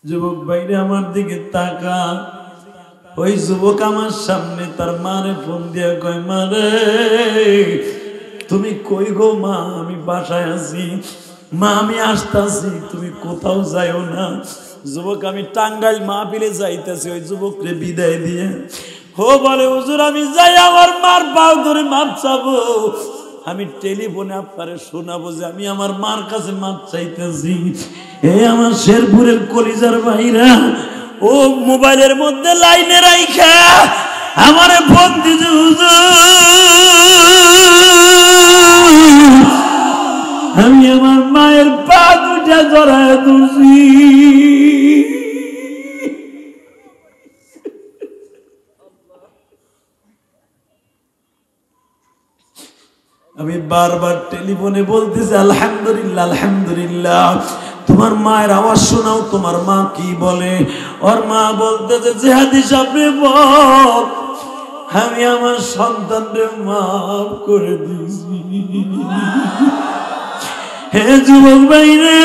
যুবক ভাইরে আমার দিকে তাকা। ওই যুবক আমার সামনে তার মারে ফোন দিয়া কয়, মারে তুমি কই গো? মা আমি বাসায় আছি, মা আমি আসতেছি, তুমি কোথাও যাইও না। যুবক আমি টাঙ্গাইল মাহফিলে যাইতেছি। ওই যুবকরে বিদায় দিয়ে ও বলে, হুজুর আমি যাই আমার মার পাও ধরে মাপ চাবো। আমি টেলিফোনে আপনারে শোনাবো যে আমি আমার মার কাছে মাপ চাইতেছি। এ আমার শেরপুরের কলিজার ভাইরা, ও মোবাইলের মধ্যে লাইনে রাইখা আমারে ফোন দিছে, আমি আমার মায়ের পা দুটা জড়ায় ধরছি। আমি বারবার টেলিফোনে বলতেছি, আলহামদুলিল্লাহ আলহামদুলিল্লাহ। তোমার মায়ের আওয়াজ শোনাও, তোমার মা কি বলে। ওর মা বলতেছে, জিহাদি সাহেব বল, আমি আমার সন্তানকে মাফ করে দিয়েছি। হে যুবক ভাই রে,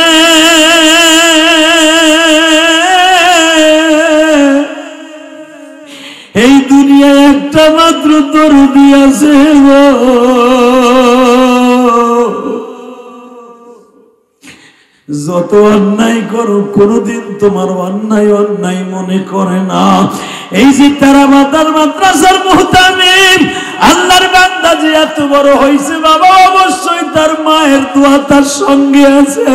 এই দুনিয়ায় একটা মাত্র দরদি আছে গো। যত অন্যায় করো কোনদিন তোমার অন্যায় অন্যায় মনে করে না। এই যে তারা মাদ্রাসার মুহতামিম আল্লাহর বান্দা যে এত বড় হয়েছে বাবা, অবশ্যই তার মায়ের দোয়া তার সঙ্গে আছে।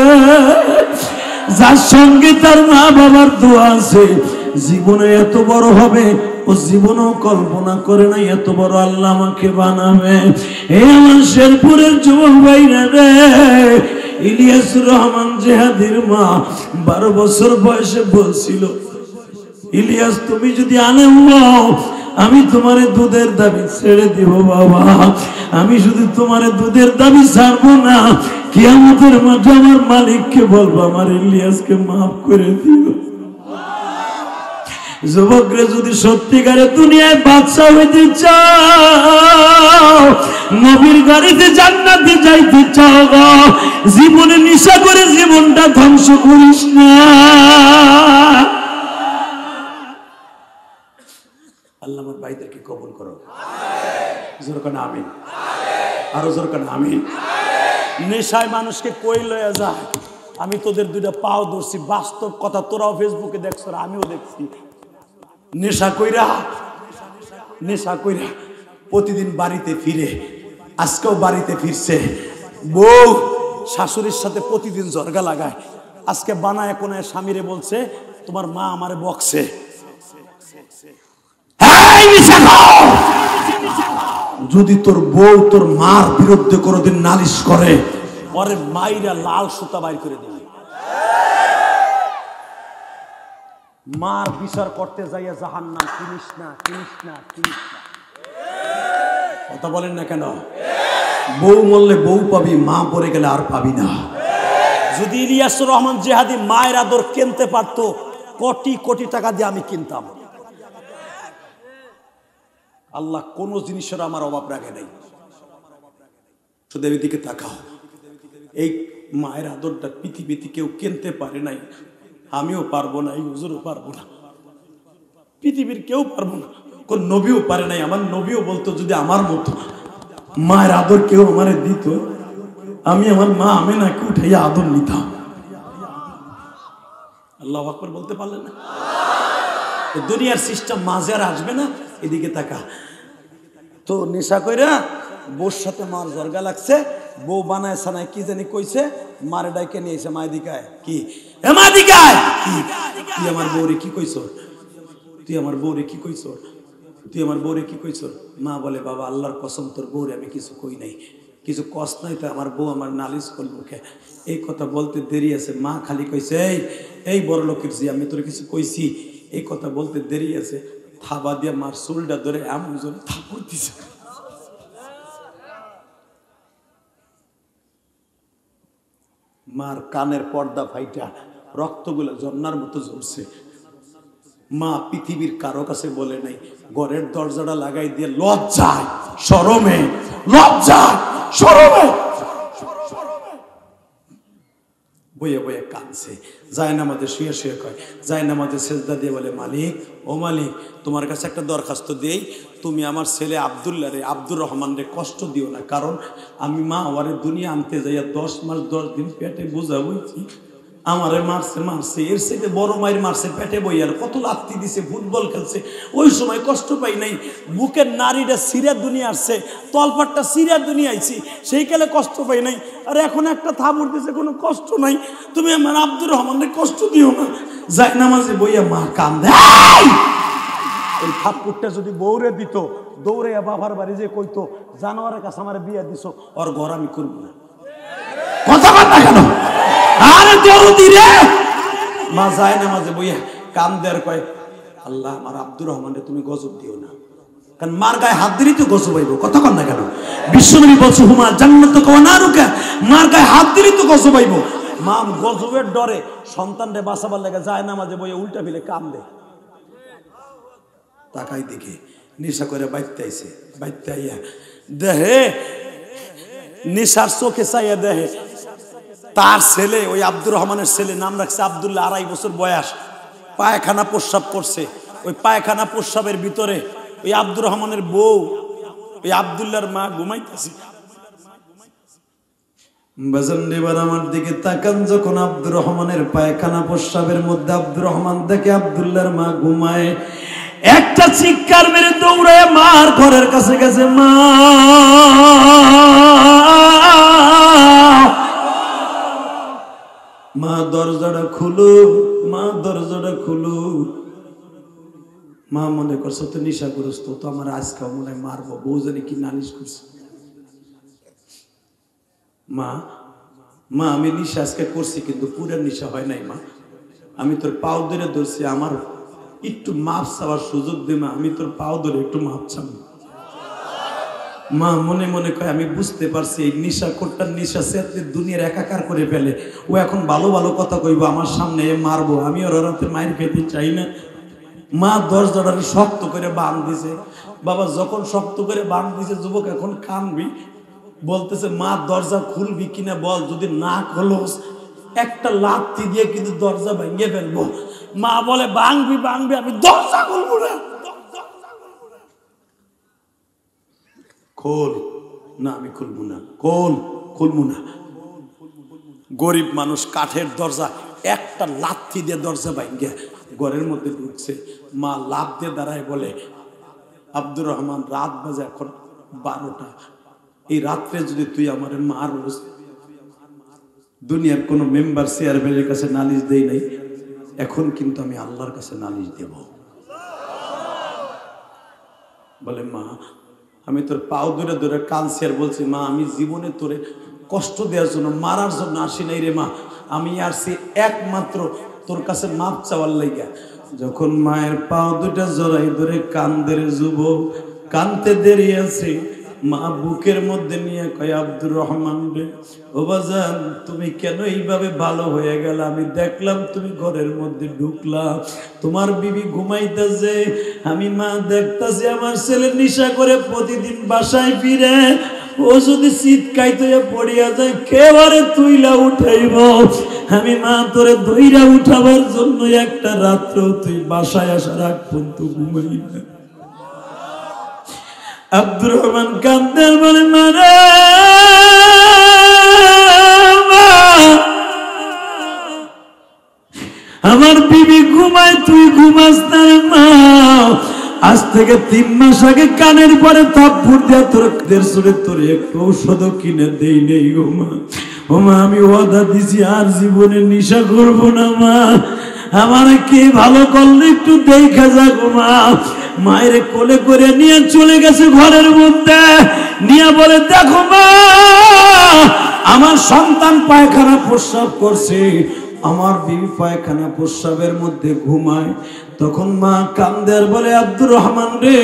যার সঙ্গে তার মা বাবার দোয়া আছে, জীবনে এত বড় হবে ও জীবনেও কল্পনা করে নাই এত বড় আল্লাহ আমাকে বানাবে। এই আমার শেরপুরের যুবক ভাইরা রে, ইলিয়াসুর রহমান জিহাদির মা 12 বছর বয়সে বলছিল, ইলিয়াস তুমি যদি আলেম হও আমি তোমারে দুধের দাবি ছেড়ে দিব বাবা। আমি শুধু তোমারে দুধের দাবি ছাড়বো না, কিয়ামতের মাঠে আমার মালিককে বলবো আমার ইলিয়াসকে মাফ করে দিও। যুবকরা যদি সত্যিকারে দুনিয়ায় বাদশা হইতে চাও, নবীর গাড়িতে জান্নাতে যাইতে চাও, জীবনে নেশা করে জীবনটা ধ্বংস করিস না। আল্লাহ আমার ভাইদেরকে কবুল করো। জোর করে আমিন, আরো জোর করে আমিন। নেশায় মানুষকে কই লয়ে যায়। আমি তোদের দুইটা পাও ধরছি, বাস্তব কথা। তোরাও ফেসবুকে দেখছো, আমিও দেখছি। নেশা কইরা প্রতিদিন বাড়িতে ফিরে, আজকেও বাড়িতে ফিরছে। বউ শাশুড়ির সাথে প্রতিদিন জর্গা লাগায়। আজকে বানায় কোন স্বামীরে বলছে, তোমার মা আমারে বকছে। যদি তোর বউ তোর মার বিরুদ্ধে কোনোদিন নালিশ করে, ওরে মাইরা লাল সুতা বাইর করে দিবে। মার বিচার করতে যাইয়া জাহান্নাম। কিনিস না, কিনিস না, কিনিস না। কথা বলেন না কেন? বউ মরলে বউ পাবি, মা পরে গেলে আর পাবি না। যদি ইলিয়াসুর রহমান জিহাদি মায়ের আদর কিনতে পারতো, কোটি কোটি টাকা দিয়ে আমি কিনতাম। আল্লাহ কোন জিনিসের আমার অভাব রাখে নাই। শুধু এদিকে তাকাও, এই মায়ের আদরটা পৃথিবীতে কেউ কিনতে পারে নাই। আমিও পারবো না, এই হুজুরও পারবো না, পৃথিবীর কেউ পারবো না, কোন নবীও পারে নাই। আমার নবীও বলতো, যদি আমার মতো মায়ের আদর কেউ আমারে দিত, আমি আমার মা আমেনাকে উঠাইয়া আদর নিতাম। আল্লাহু আকবার বলতে পারলেন না? দুনিয়ার সিস্টেম মাঝে আর আসবে না। এদিকে তাকা। তো নেশা কইরা বউর সাথে মার জর্গা লাগছে। বউ বানায় সানায় কি জানি কইছে, মারে ডাইকে নিয়ে এসে মায়ের দিকায় কি, এ মা দিকায় কি, তুই আমার বউরে কি কইছ, তুই আমার বউরে কি কইছ, তুই আমার বউরে কি কইছ। মা বলে, বাবা আল্লাহর কসম তোর বউরে আমি কিছু কই নাই, কিছু কষ্ট নাই, তো আমার বউ আমার নালিশ করল। এই কথা বলতে দেরি আছে। মা খালি কইছে, এই বড় লোকের জি আমি তোর কিছু কইছি। এই কথা বলতে দেরি আছে। থাবা দিয়া মার চুলটা ধরে এমন জোরে থাপড় দিছে, মার কানের পর্দা ফাইটা রক্তগুলো ঝর্ণার মতো ঝরছে। মা পৃথিবীর কারো কাছে বলে নাই। ঘরের দরজাটা লাগাই দিয়ে লজ্জায় শরমে বইয়ে বইয়ে কাঁদছে। যায় নামাজে শুয়ে শুয়ে কয়, যায় নামাজে সেজদা দিয়ে বলে, মালিক ও মালিক, তোমার কাছে একটা দরখাস্ত দেই, তুমি আমার ছেলে আব্দুল্লাহ রে, আব্দুর রহমান রে কষ্ট দিও না, কারণ আমি মা ওরে দুনিয়া আনতে যাইয়া 10 মাস 10 দিন পেটে বোঝা বইছি, আমারে মারছে এর সাথে বড় মায়ের মারছে পেটে বইয়ার, কত লাত্তি দিছে, ফুটবল খেলছে, ওই সময় কষ্ট পাই নাই, বুকের নারীটা সিরা দুনিয়া আসছে, তলপাটটা সিরা দুনিয়া আইছি, সেই কালে কষ্ট পাই নাই, আর এখন একটা থাবুর দিছে, কোনো কষ্ট নাই, তুমি আমার আব্দুর রহমানের কষ্ট দিও না। যায় নামাজে বইয়া মা কান্দে। ওই থাপ্পুরটা যদি বউরে দিত, দৌড়ে বাবার বাড়ি যে কইতো, জানোয়ারের কাছে আমার বিয়া দিছো, ওর ঘর আমি করবো না। কথা বল না কেন? আরে দরদি রে, মা যায় নামাজে বইয়া কান্দে আর কয়, আল্লাহ আমার আব্দুর রহমানরে তুমি গজব দিও না, কারণ মার গায়ে হাত দিলেই তো গজব হইব। কথা কন না কেন? বিশ্বনবী বলছে, হুমা জান্নাতুকা ওয়া নারুকা, মার গায়ে হাত দিলেই তো গজব হইব। মা গজবের ডরে সন্তানরে বাঁচাবার লাগে যায় নামাজে বইয়া উল্টা ফেলে কান্দে। তাকাই দেখে নেশা করে বাইতে আইছে, বাইতে আইয়া দেহে নেশার চোখে চাইয়া দেহে তার ছেলে, ওই আব্দুর রহমানের ছেলে, নাম রাখছে আব্দুল্লাহ, 2.5 বছর বয়স, পায়খানা প্রস্রাব করছে। ওই পায়খানা প্রস্রাবের ভিতরে ওই আব্দুর রহমানের বউ, ওই আব্দুল্লাহর মা ঘুমাইতেছে। বাজান আমার দিকে তাকান, যখন আব্দুর রহমানের পায়খানা প্রস্রাবের মধ্যে আব্দুর রহমান দেখে আব্দুল্লাহর মা ঘুমায়, একটা চিৎকার মেরে দৌড়ায় মার ঘরের কাছে গেছে, মা মা দরজাটা খুলো, মা দরজাটা খুলো। মা মনে করছো তো নেশাগ্রস্ত, তো আমার আজকে মনে হয় মারবো, বউ জানি কি নালিশ করছে। মা মা আমি নেশা আজকে করছি, কিন্তু পুরো নেশা হয় নাই মা, আমি তোর পাও ধরে ধরছি, আমার একটু মাপ চাওয়ার সুযোগ দে মা, আমি তোর পাও ধরে একটু মাপ চাব। মা মনে মনে কয়, আমি বুঝতে পারছি এই নেশা কোটটার নেশা সে দুনিয়ার একাকার করে ফেলে, ও এখন ভালো ভালো কথা কইব আমার সামনে, মারবো, আমি ওর রাতে মায়ের খেতে চাই না। মা দরজাটা শক্ত করে বাঁধ দিছে। বাবা যখন শক্ত করে বাঁধ দিছে, যুবক এখন কানবি, বলতেছে মা দরজা খুলবি কিনা বল, যদি না খোলস একটা লাথি দিয়ে কিন্তু দরজা ভেঙে ফেলবো। মা বলে, ভাঙবি ভাঙবি, আমি দরজা খুলবো না। খোল না, আমি খুলবো না, খুলবো না। গরিব মানুষ, কাঠের দরজা, একটা লাথি দিয়ে দরজা ভাঙে ঘরের মধ্যে ঢুকছে। মা লাফ দিয়ে দাঁড়ায় বলে, আব্দুর রহমান, রাত বাজে এখন 12টা, এই রাত্রে যদি তুই আমার মারস, দুনিয়ার কোন মেম্বার চেয়ারম্যানের কাছে নালিশ দেই নাই, এখন কিন্তু আমি আল্লাহর কাছে নালিশ দেব। বলে, মা আমি তোর পাও ধরে ধরে কাঁদছি আর বলছি, মা আমি জীবনে তোরে কষ্ট দেওয়ার জন্য, মারার জন্য আসি নাই রে মা, আমি আসছি একমাত্র তোর কাছে মাপ চাওয়ার লাইগা। যখন মায়ের পাও দুটা জড়াই ধরে কান্দের যুবক, কানতে দেরি আছে, মা বুকের মধ্যে নিয়ে কয়, আব্দুর রহমান রে, ও বাজান তুমি কেন এইভাবে ভালো হয়ে গেল? আমি দেখলাম তুমি ঘরের মধ্যে ঢুকলা, তোমার বিবি ঘুমাইতেছে, আমি মা দেখতাছি আমার ছেলে নেশা করে প্রতিদিন বাসায় ফিরে, ও যদি চিৎকাইতে পড়িয়া যায় কেবারে তুইলা উঠাইব, আমি মা তোরে দইরা উঠাবার জন্য একটা রাত্র তুই বাসায় আসার আগ পর্যন্ত ঘুমাই না। আব্দুর রহমান কান্দের বলে, মারে আমার বিবি ঘুমায়, তুই ঘুমাস না মা, আজ থেকে 3 মাস আগে কানের পরে থাপ্পড় দিয়া তোর তোর একটু ঔষধ কিনে দেই নেই গো মা। ও মা আমি ওয়াদা দিছি আর জীবনে নেশা করবো না মা, আমার কে ভালো করলে একটু দেখা যাক মা। মায়ের কোলে করে নিয়ে চলে গেছে ঘরের মধ্যে, নিয়ে বলে, দেখো মা আমার সন্তান পায়খানা প্রস্রাব করছে, আমার বিবি পায়খানা প্রস্রাবের মধ্যে ঘুমায়। তখন মা কান্দের বলে, আব্দুর রহমান রে,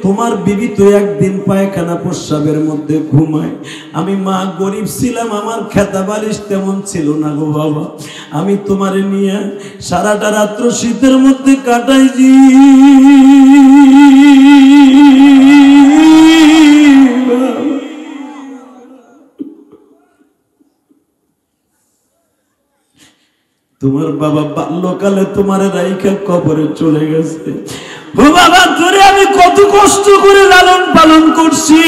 তোমার বিবি তো একদিন পায়খানা প্রস্রাবের মধ্যে ঘুমায়, আমি মা গরিব ছিলাম, আমার খেতা বালিশ তেমন ছিল না গো বাবা, আমি তোমারে নিয়ে সারাটা রাত্র শীতের মধ্যে কাটাইছি। তোমার বাবা বাল্যকালে তোমার রাইখা কবরে চলে গেছে। ও বাবা, তোরে আমি কত কষ্ট করে লালন পালন করছি,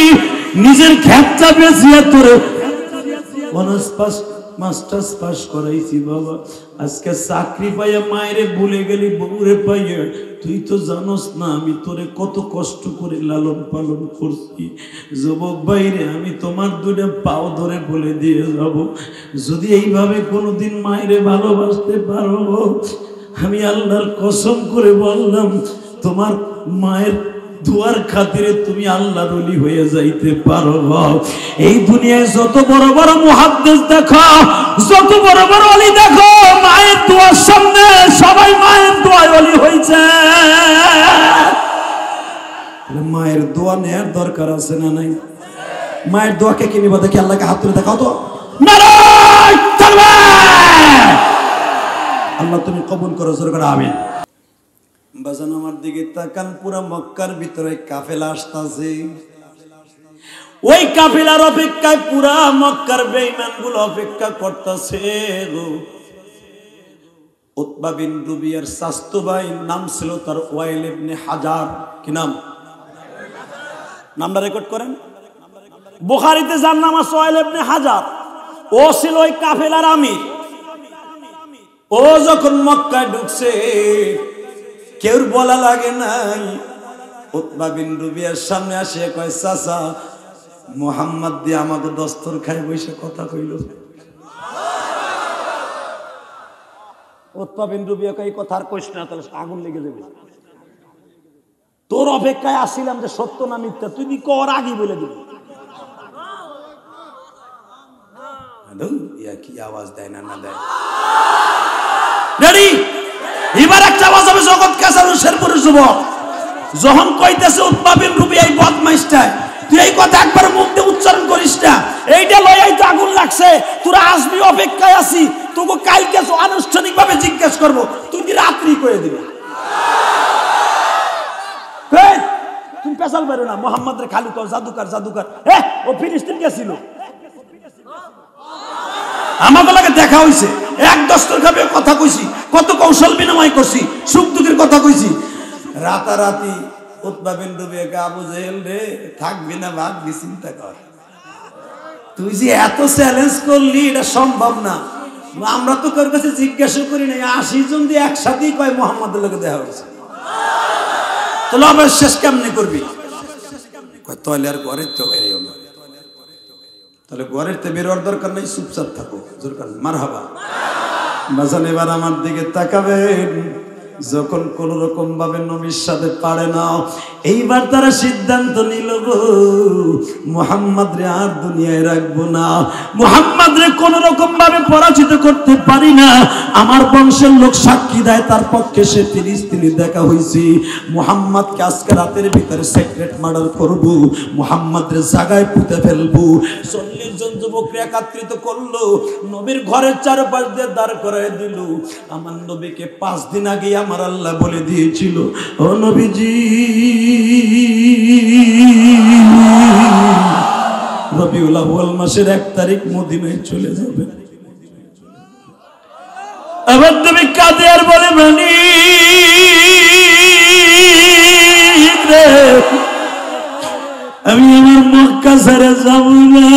নিজের খেতটা বেচিয়া তোরে অনার্স পাস মাস্টার্স পাস করাইছি বাবা। আজকে চাকরি পাইয়া মায়েরে ভুলে গেলি, বউরে পাইয়া। তুই তো জানোস না আমি তোরে কত কষ্ট করে লালন পালন করছি। যুবক ভাইরে, আমি তোমার দুটো পাও ধরে বলে দিয়ে যাব, যদি এইভাবে কোনোদিন মায়েরে ভালোবাসতে পারো, আমি আল্লাহর কসম করে বললাম, তোমার মায়ের দুয়ার খাতিরে তুমি আল্লাহর ওলি হয়ে যাইতে পারো। এই দুনিয়ায় যত বড় বড় মুহাদ্দিস দেখো, যত বড় বড় ওলি দেখো, মায়ের দুয়ার সামনে সবাই মায়ের দোয়ায় ওলি হয়েছে। মায়ের দোয়া নেয়ার দরকার আছে না নাই? মায়ের দোয়াকে কি নিবা? দেখি আল্লাহকে হাত তুলে দেখাও তো। নারায়ে তাকবীর। আল্লাহ তুমি কবুল করো, জোরে করে আমিন। বাজান আমার দিকে তাকান, পুরা মক্কার ভিতরে কাফেলা আসতেছে। ওই কাফেলার অপেক্ষায় পুরা মক্কার বেঈমানগুলো অপেক্ষা করতেছে। উতবা বিন রুবিয়ার চাচতো ভাই, নাম ছিল তার ওয়াইল ইবনে হাজার। কি নাম? নামটা রেকর্ড করেন, বুখারীতে যার নাম আছে ওয়াইল ইবনে হাজার। ও ছিল ওই কাফেলার আমির। ও যখন মক্কায় ঢুকছে, কেউ বলা লাগে নাই। উতবা বিন রুবিয়ার সামনে আসে কয়, চাচা মুহাম্মদ দিয়ে আমাকে দস্তর খায় বসে কথা কইল। উতবা বিন রুবিয়া কয়, এই কথা আর কইস না, তাহলে আগুন লেগে যাবে। তোর অপেক্ষায় আসছিলাম যে সত্য না মিথ্যা, তুই কর আগেই বলে দিবি। কি আওয়াজ দেয় না দেয়? রেডি? এবার একটা আওয়াজ হবে জগৎ কাসারু শেরপুর যুবক। যখন কইতেছে উতবা বিন রুবিয়া এই বদমাইশটা, তুই এই কথা একবার মুখ দিয়ে উচ্চারণ করিস না, এইটা লইয়াই তো আগুন লাগছে, তোরা আসবি অপেক্ষায় আছি, তোকে কালকে আনুষ্ঠানিক ভাবে জিজ্ঞেস করবো, তুই কি রাত্রি করে দিবি? তুমি পেশাল বেরো না, মোহাম্মদ রে খালি কর জাদুকার জাদুকার। ও ফিলিস্তিন গেছিল, আমাকে লাগে দেখা হইছে, এক দস্তর খাবে কথা কইছি, কত কৌশল বিনিময় করছি, সুখ দুঃখের কথা কইছি। রাতারাতি উতবা বিন রুবিয়াকে, আবু জেহেল রে থাকবি না ভাগবি চিন্তা কর, তুই যে এত চ্যালেঞ্জ করলি এটা সম্ভব না। আমরা তো তোর কাছে জিজ্ঞাসা করি নাই, 80 জন দিয়ে একসাথেই কয় মোহাম্মদের লোকে দেখা হয়েছে, তাহলে আবার শেষ কেমনে করবি? তাহলে আর ঘরের তো বেরিয়েও না, তাহলে ঘরের তো বেরোয়ার দরকার নেই, চুপচাপ থাকো। মারহাবা। বাজান এবার আমার দিকে তাকাবেন। যখন কোন রকম ভাবে নবীর সাথে পারে না, এইবার তারা সিদ্ধান্ত নিল, গো মুহাম্মদ রে আর দুনিয়ায় রাখবো না, মুহাম্মদ রে কোন রকম ভাবে পরাজিত করতে পারি না। আমার বংশের লোক সাক্ষী দেয় তার পক্ষে সে ফিলিস্তিনি দেখা হয়েছে। মুহাম্মদকে আজকে রাতের ভিতরে সিক্রেট মার্ডার করব, মুহাম্মদ রে জায়গায় পুঁতে ফেলবো। 40 জন যুবককে একত্রিত করলো, নবীর ঘরের চারপাশ দিয়ে দাঁড় করায় দিল। আমার নবীকে 5 দিন আগে আমার আল্লাহ বলে দিয়েছিল, ও নবীজি রবিউল আউয়াল মাসের 1 তারিখ মদিনায় চলে যাবে। আবার তুমি কাঁদে আর বলে, মানি আমি আমার মক্কা ছেড়ে যাব না,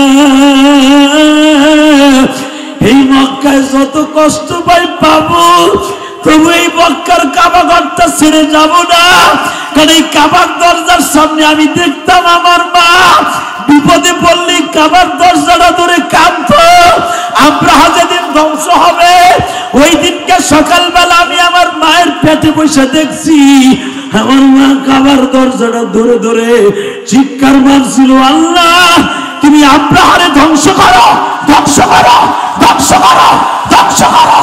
এই মক্কায় যত কষ্ট পাই পাবো, তবু এই মক্কার কাবা ঘরটা ছেড়ে যাব না। কারণ এই কাবার দরজার সামনে আমি দেখতাম আমার মা বিপদে পড়লে কাবার দরজাটা ধরে কাঁদতো। আব্রাহা যেদিন ধ্বংস হবে ওই দিনকে সকালবেলা আমি আমার মায়ের পেটে বসে দেখছি, আমার মা কাবার দরজাটা ধরে ধরে চিৎকার মারছিল, আল্লাহ তুমি আব্রাহারে ধ্বংস করো, ধ্বংস করো, ধ্বংস করো, ধ্বংস করো।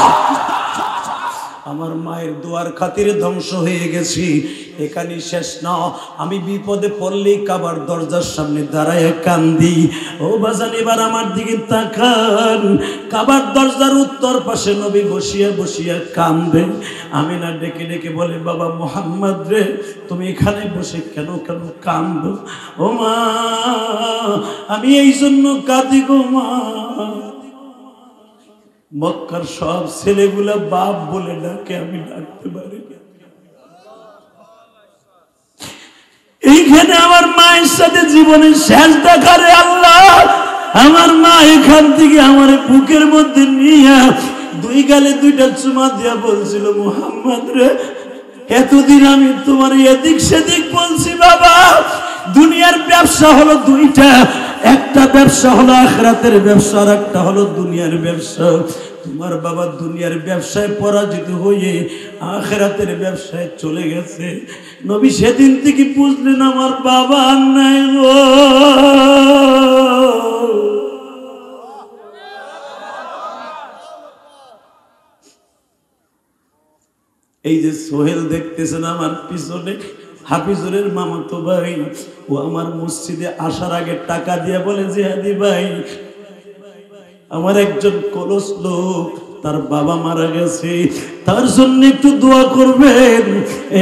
আমার মায়ের দোয়ার খাতিরে ধ্বংস হয়ে গেছি, এখানে শেষ না। আমি বিপদে পড়লেই কাবার দরজার সামনে দাঁড়ায় কান্দি। ও বাজান এবার আমার দিকে তাকান, কাবার দরজার উত্তর পাশে নবী বসিয়া বসিয়া কান্দে। আমিনা ডেকে ডেকে বলে, বাবা মুহাম্মদ রে তুমি এখানে বসে কেন কেন কান্দো? ও মা আমি এই জন্য কাঁদি গো মা, মক্কার সব ছেলেগুলা বাপ বলে ডাকে, আমি ডাকতে পারি না। এইখানে আমার মায়ের সাথে জীবনের শেষ দেখা রে আল্লাহ। আমার মা এখান থেকে আমার বুকের মধ্যে নিয়ে দুই গালে দুইটা চুমা দিয়া বলছিল, মুহাম্মদ রে, এতদিন আমি তোমার এদিক সেদিক বলছি বাবা, দুনিয়ার ব্যবসা হলো দুইটা, একটা ব্যবসা হলো আখিরাতের ব্যবসা, আর একটা হলো দুনিয়ার ব্যবসা। তোমার বাবা দুনিয়ার ব্যবসায় পরাজিত হয়ে আখিরাতের ব্যবসায় চলে গেছে। নবী সেদিন থেকে বুঝলেন আমার বাবা নাই গো। এই যে সোহেল দেখতেছেন আমার পিছনে, হাফিজুরের মামাতো ভাই, ও আমার মসজিদে আসার আগে টাকা দিয়ে বলে, জিহাদি ভাই, আমার একজন কলস লোক, তার বাবা মারা গেছে, তার জন্য একটু দোয়া করবেন।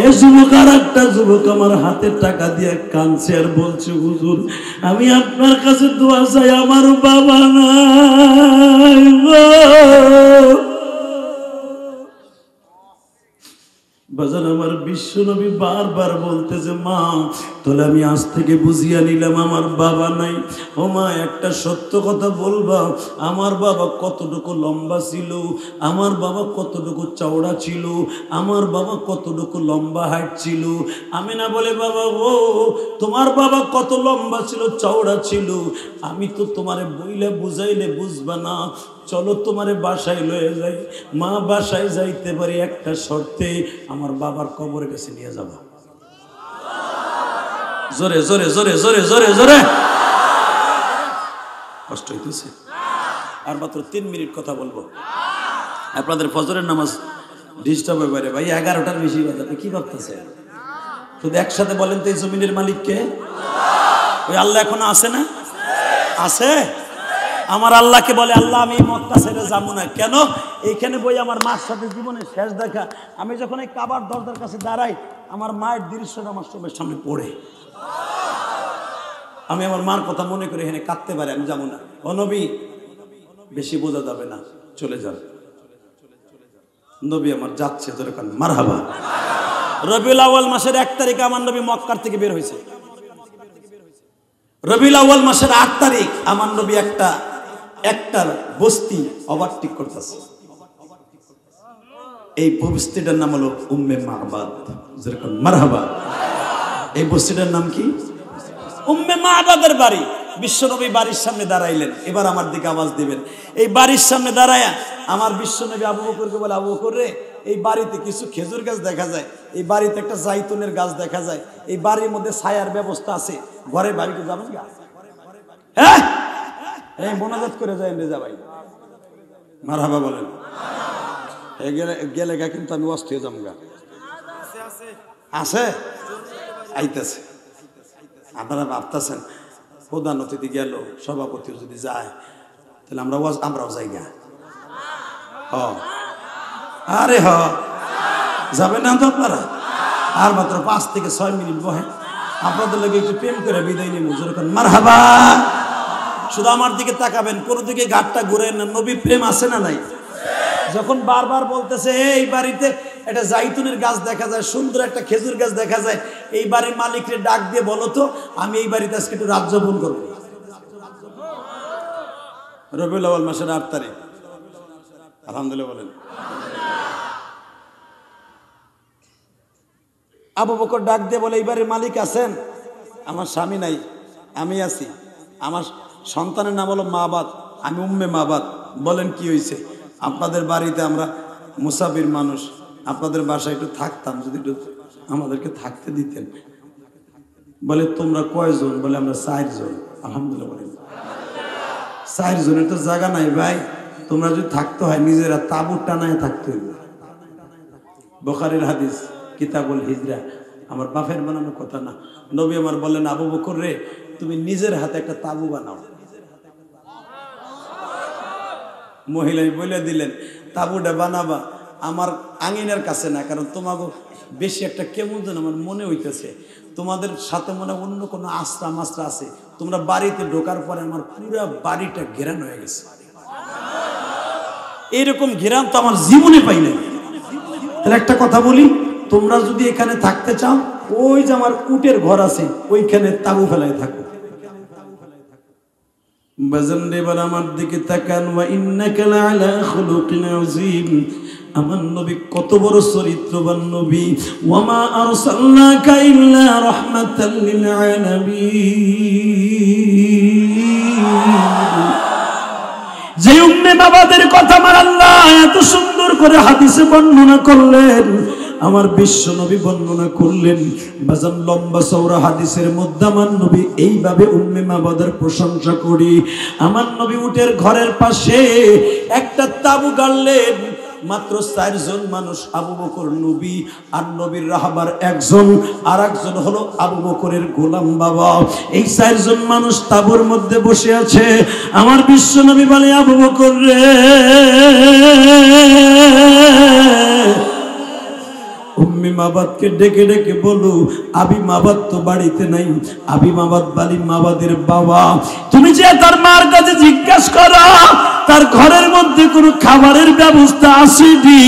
এ যুবক, আর একটা যুবক আমার হাতে টাকা দিয়ে কাঁদছে আর বলছে, হুজুর আমি আপনার কাছে দোয়া চাই, আমার বাবা নাই গো। বাজান, আমার বিশ্ব নবী বারবার বলতেছে, মা তাহলে আমি আজ থেকে বুঝিয়া নিলাম আমার বাবা নাই। ও মা, একটা সত্য কথা বলবা, আমার বাবা কতটুকু লম্বা ছিল, আমার বাবা কতটুকু চওড়া ছিল, আমার বাবা কতটুকু লম্বা হাইট ছিল। আমি না বলে, বাবা ও, তোমার বাবা কত লম্বা ছিল, চওড়া ছিল, আমি তো তোমারে বইলে বুঝাইলে বুঝবা না, চলো তোমারে বাসায় লয়ে যাই। মা, বাসায় যাইতে পারি একটা শর্তে, আমার বাবার কবরের কাছে নিয়ে যাবা। জোরে জোরে জোরে জোরে জোরে জোরে। কষ্ট হইতেছে? আর মাত্র 3 মিনিট কথা বলবো। আপনাদের ফজরের নামাজ ডিস্টার্ব হয়ে পারে ভাই, 11টার বেশি বাজে। আপনি কি ভাবতেছে? শুধু একসাথে বলেন তো, এই জমিনের মালিক কে? ওই আল্লাহ এখনো আছে না? আছে। আমার আল্লাহকে বলে, আল্লাহ আমি মক্কা ছেড়ে যাবো না। কেন? এইখানে বই আমার মার সাথে জীবনের শেষ দেখা। আমি যখন এই কাবার দরজার কাছে দাঁড়াই, আমার মায়ের দৃশ্যটা আমার চোখের সামনে পড়ে। আমি আমার মার কথা মনে করে এখানে কাঁদতে পারি, আমি যাবো না। ও নবী, বেশি বোঝা যাবে না, চলে যান। নবী আমার যাচ্ছে, তোর কান মারহাবা। রবিউল আউয়াল মাসের 1 তারিখে আমার নবী মক্কার থেকে বের হয়েছে। রবিউল আউয়াল মাসের 8 তারিখ আমার নবী একটা বস্তি ওভারটেক করতেছে। এই বস্তিটার নাম হলো উম্মে মা'বাদ। যেরকম মারহাবা। এই বস্তিটার নাম কি? উম্মে মা'বাদের বাড়ি। বিশ্বনবী বাড়ির সামনে দাঁড়াইলেন। এবার আমার দিকে আওয়াজ দিবেন। এই বাড়ির সামনে দাঁড়ায়া আমার বিশ্বনবী আবু বকরকে বলে, আবু বকর রে, এই বাড়িতে কিছু খেজুর গাছ দেখা যায়, এই বাড়িতে একটা জাইতুনের গাছ দেখা যায়, এই বাড়ির মধ্যে ছায়ার ব্যবস্থা আছে, ঘরে বাড়িতে যাবেন গা? হ্যাঁ, এই মোনাজাত করে যায় রেজা ভাই, মারহাবা বলেন। গেলে গা কিন্তু আমি অস্থ হয়ে যাবো গা। আছে আইতেছে। আপনারা ভাবতেছেন প্রধান অতিথি গেল, সভাপতি যদি যায়, তাহলে আমরাও যাই গা। আরে যাবেন না তো আপনারা? আর মাত্র 5 থেকে 6 মিনিট বহে, আপনাদের লোক একটু প্রেম করে বিদায় নিয়ে যেরকম মারহাবা। শুধু আমার দিকে তাকাবেন, কোনো দিকে ঘাটটা ঘুরেন না। নবী প্রেম আছে না নাই? যখন বারবার বলতেছে, এই বাড়িতে একটা জাইতুনের গাছ দেখা যায়, সুন্দর একটা খেজুর গাছ দেখা যায়, এই বাড়ির মালিককে ডাক দিয়ে বলো তো, আমি এই বাড়িতে আজকে একটু রাত যাপন করবো। রবিউল আউয়াল মাসের 8 তারিখ। আলহামদুলিল্লাহ বলেন। আবু বকর ডাক দিয়ে বলে, এই বাড়ির মালিক আছেন? আমার স্বামী নাই, আমি আছি। আমার সন্তানের নাম হলো মা'বাদ, আমি উম্মে মা'বাদ। বলেন কি হয়েছে? আপনাদের বাড়িতে আমরা মুসাফির মানুষ, আপনাদের বাসায় একটু থাকতাম, যদি একটু আমাদেরকে থাকতে দিতেন। বলে, তোমরা কয়জন? বলে, আমরা 4 জন। আলহামদুলিল্লাহ বলেন। 4 জনের তো জায়গা নাই ভাই, তোমরা যদি থাকতে হয় নিজেরা তাঁবু টানায় থাকতে হইবে। বুখারীর হাদিস, কিতাবুল হিজরা। আমার বাপের বানানো কথা না। নবী আমার বললেন, আবু বকর রে, তুমি নিজের হাতে একটা তাঁবু বানাও। মহিলাই বলে দিলেন, তাঁবুটা বানাবা আমার আঙিনার কাছে না, কারণ তোমাকে বেশি একটা কেমন যেন আমার মনে হইতেছে, তোমাদের সাথে মনে অন্য কোনো আশ্রা মাস্ত্রা আছে। তোমরা বাড়িতে ঢোকার পরে আমার পুরো বাড়িটা ঘেরানো হয়ে গেছে। এরকম ঘেরান তো আমার জীবনে পাই নাই। তাহলে একটা কথা বলি, তোমরা যদি এখানে থাকতে চাও, ওই যে আমার উটের ঘর আছে ওইখানে তাবু ফেলায় থাকো। বাজান এবার আমার দিকে তাকান, ওয়া ইন্নাকা লাআলা খুলুকিন আযীম। আমার নবী কত বড় চরিত্রবান নবী। ওয়া মা আরসালনাকা ইল্লা রাহমাতাল লিল আলামিন। যে উম্মে বাবাদের কথা আমার আল্লাহ এত সুন্দর করে হাদিসে বর্ণনা করলেন, আমার বিশ্ব নবী বর্ণনা করলেন। বাজান লম্বা চওড়া হাদিসের মধ্যে আমার নবী এইভাবে উম্মে মাবাদের প্রশংসা করি। আমার নবী উটের ঘরের পাশে একটা তাবু গাড়লেন। মাত্র 4 জন মানুষ, আবু বকর নবী আর নবীর রাহবার একজন, আর একজন হলো আবু বকরের গোলাম বাবা। এই 4 জন মানুষ তাবুর মধ্যে বসে আছে। আমার বিশ্ব নবী বলে, আবু বকর রে, উম্মে মাবাদকে ডেকে ডেকে বলো, আবি মাবাদ তো বাড়িতে নাই। আবি মাবাদ বালি মাবাদের বাবা। তুমি যে তার মার কাছে জিজ্ঞাসা করো তার ঘরের মধ্যে কোনো খাবারের ব্যবস্থা আছে কি?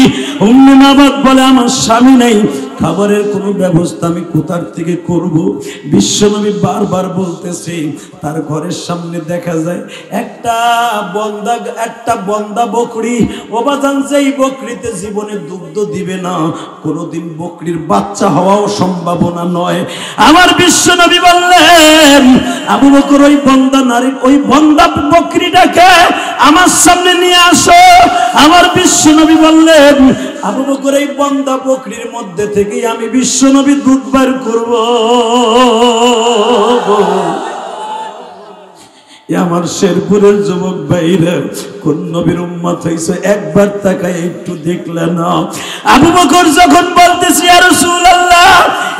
উম্মে মাবাদ বলে, আমার স্বামী নাই, খাবারের কোনো ব্যবস্থা আমি কোথার থেকে করব? বিশ্বনবী বারবার বলতেছে। তার ঘরের সামনে দেখা যায় একটা বন্দা বকরি। ও বাজান, যেই বকরিতে জীবনে দুগ্ধ দিবে না, কোনোদিন বকরির বাচ্চা হওয়াও সম্ভাবনা নয়। আমার বিশ্বনবী বললেন, আবু বকর ওই বন্দা নারী, ওই বন্দা বকরিটাকে আমার সামনে নিয়ে আসো। আমার বিশ্বনবী বললেন, আবু বকর এই বন্দা বকরির মধ্যে থেকে আমি বিশ্বনবী দুধ বের করব। আমার শেরপুরের যুবক ভাইরা, কোন নবীর উম্মত হইছে একবার তাকায় একটু দেখলে না। আবু বকর যখন বলতেছি, ইয়া রাসূলুল্লাহ,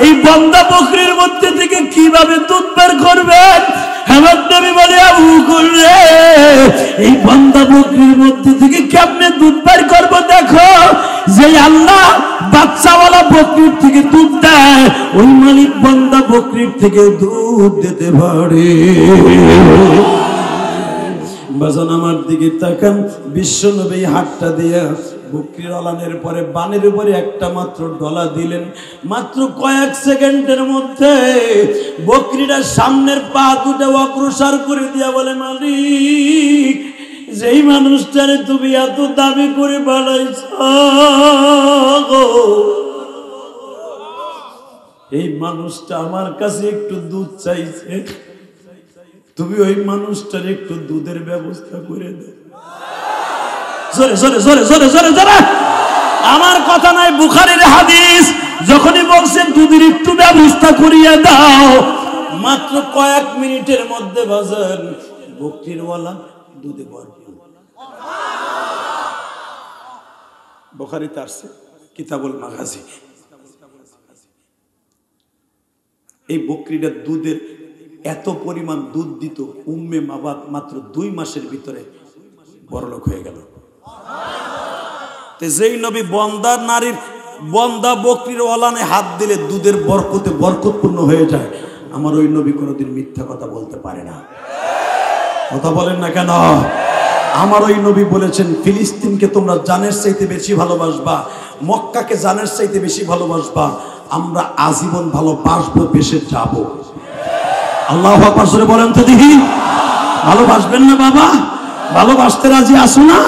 এই বন্দা বকরির মধ্যে থেকে কিভাবে দুধ বের করবেন? আমার নবী বলে, আবু বকর রে, এই বন্দা বকরির মধ্যে থেকে কেমনে দুধ বের করব? দেখো, যে আল্লাহ বাচ্চাওয়ালা বকরির থেকে দুধ দেয়, ওই মালিক বন্দা বকরির থেকে দুধ দিতে পারে। বাজান আমার দিকে তাকান। বিশ্বনবী হাতটা দিয়া বকরির ওলানের পরে বানের উপরে একটা মাত্র ডলা দিলেন। মাত্র কয়েক সেকেন্ডের মধ্যে বকরিটা সামনের পা দুটো অগ্রসর করে দিয়া বলে, মালিক, যেই মানুষটারে তুমি এত দাবি করে বাড়াইছ, এই মানুষটা আমার কাছে একটু দুধ চাইছে, তুমি ওই মানুষটার একটু দুধের ব্যবস্থা করে দাও। জোরে জোরে জোরে জোরে জোরে জোরে, আমার কথা নাই, বুখারীর হাদিস। যখনই বলছেন দুধের একটু ব্যবস্থা করিয়ে দাও, মাত্র কয়েক মিনিটের মধ্যে বাজান বকরিরওয়ালা দুধে ভরপুর। বুখারীতে আসছে, কিতাবুল মাগাজি। এই বকরিটার দুধের এত পরিমাণ দুধ দিত, উম্মে মাবাদ মাত্র 2 মাসের ভিতরে বড়লোক হয়ে গেল। যেই নবী বন্দা নারীর, বন্দা বকরির ওলানে হাত দিলে দুধের বরকতে বরকতপূর্ণ হয়ে যায়, আমার ওই নবী কোনোদিন মিথ্যা কথা বলতে পারে না। কথা বলেন না কেন? আমার ওই নবী বলেছেন, ফিলিস্তিনকে তোমরা জানের চাইতে বেশি ভালোবাসবা, মক্কাকে জানের চাইতে বেশি ভালোবাসবা, আমরা আজীবন ভালোবাসবো, বেশে যাব। আল্লাহু আকবার জোরে বলেন তো দেখি। ভালোবাসবেন না বাবা? ভালোবাসতে রাজি আছো না?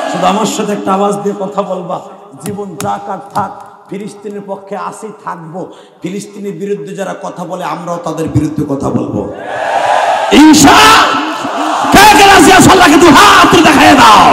শুধু আমার সাথে একটা আওয়াজ দিয়ে কথা বলবা, জীবন যাক আর থাক, ফিলিস্তিনের পক্ষে আসি, থাকবো। ফিলিস্তিনের বিরুদ্ধে যারা কথা বলে, আমরাও তাদের বিরুদ্ধে কথা বলবো ইনশাআল্লাহ। কে কে রাজি আছো? আল্লাহকে দুই হাত দেখায় দাও।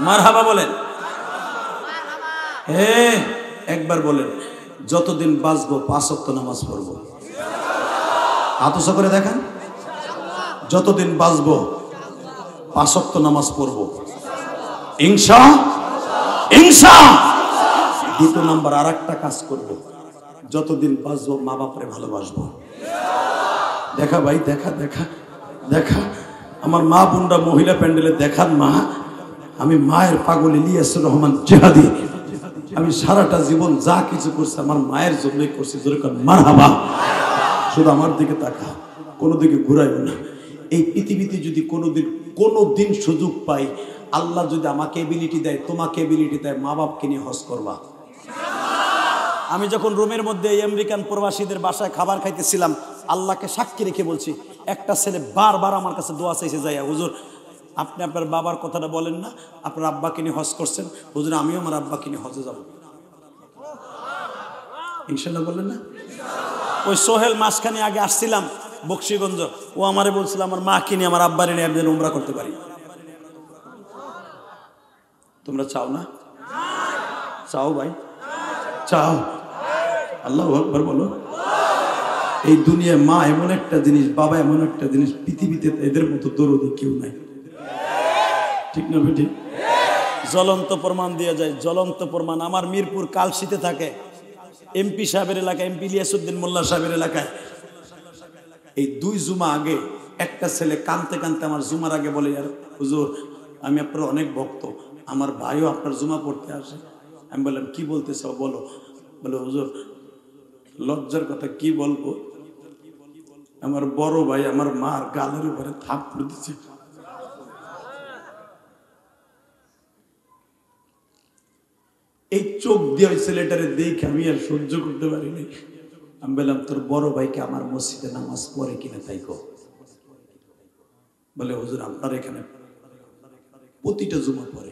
মারহাবা বলেন। একবার বলেন, যতদিন বাঁচবো 5 ওয়াক্ত নামাজ পড়বো। আতসা করে দেখেন, যতদিন বাঁচবো 5 ওয়াক্ত নামাজ পড়বো ইনশাআল্লাহ। দ্বিতীয় নাম্বার আর একটা কাজ করবো, যতদিন বাঁচবো মা বাপরে ভালোবাসবো। দেখা ভাই, দেখা দেখা দেখা, আমার মা বোনরা মহিলা প্যান্ডেলে দেখান, মা আমি মায়ের পাগল ইলিয়াসুর রহমান জিহাদি, আমি সারাটা জীবন যা কিছু করছি আমার মায়ের জন্যই করছি। যেরকম মারহাবা, শুধু আমার দিকে তাকা, কোনো দিকে ঘুরাইও না। এই পৃথিবীতে যদি কোনোদিন সুযোগ পাই, আল্লাহ যদি আমাকে এবিলিটি দেয়, তোমাকে এবিলিটি দেয়, মা বাপকে নিয়ে হজ করবা। আমি যখন রোমের মধ্যে আমেরিকান প্রবাসীদের বাসায় খাবার খাইতেছিলাম, আল্লাহকে সাক্ষী রেখে বলছি, একটা ছেলে বারবার আমার কাছে দোয়া চাইছে, যাইয়া হুজুর আপনি আপনার বাবার কথাটা বলেন না, আপনার আব্বাকে নিয়ে হজ করছেন, হুজুর আমিও আমার আব্বাকে নিয়ে হজে যাব। ইনশাল্লাহ বললেন না? ওই সোহেল মাসখানি আগে আসছিলাম বকশীগঞ্জ, ও আমারে বলছিল আমার মাকে নিয়ে আমার আব্বারে নিয়ে একদিন উমরা করতে পারি। তোমরা চাও না? চাও ভাই, চাও? আল্লাহু আকবার বলো। এই দুনিয়ায় মা এমন একটা জিনিস, বাবা এমন একটা জিনিস, পৃথিবীতে এদের মতো দরদি কেউ নাই। ঠিক না বেটি? জ্বলন্ত প্রমাণ দিয়ে যায়, জ্বলন্ত প্রমাণ। আমার মিরপুর কালশিতে থাকে এমপি সাহেবের এলাকায়, এমপি ইলিয়াসউদ্দিন মোল্লা সাহেবের এলাকায়। এই 2 জুমা আগে একটা ছেলে কানতে কানতে আমার জুমার আগে বলে, আর হুজুর আমি আপনার অনেক ভক্ত, আমার ভাইও আপনার জুমা পড়তে আসে। আমি বললাম কি বলতেছ বলো। বলে হুজুর লজ্জার কথা কি বলবো, আমার বড় ভাই আমার মার গালের উপরে থাপ্পড় দিচ্ছে। এই চোখ দিয়ে ওই ছেলেটারে দেখে আমি আর সহ্য করতে পারিনি। আমি বললাম তোর বড় ভাইকে আমার মসজিদে নামাজ পড়ে কিনা তাই কো। বলে হুজুর আপনার এখানে প্রতিটা জুমা পড়ে।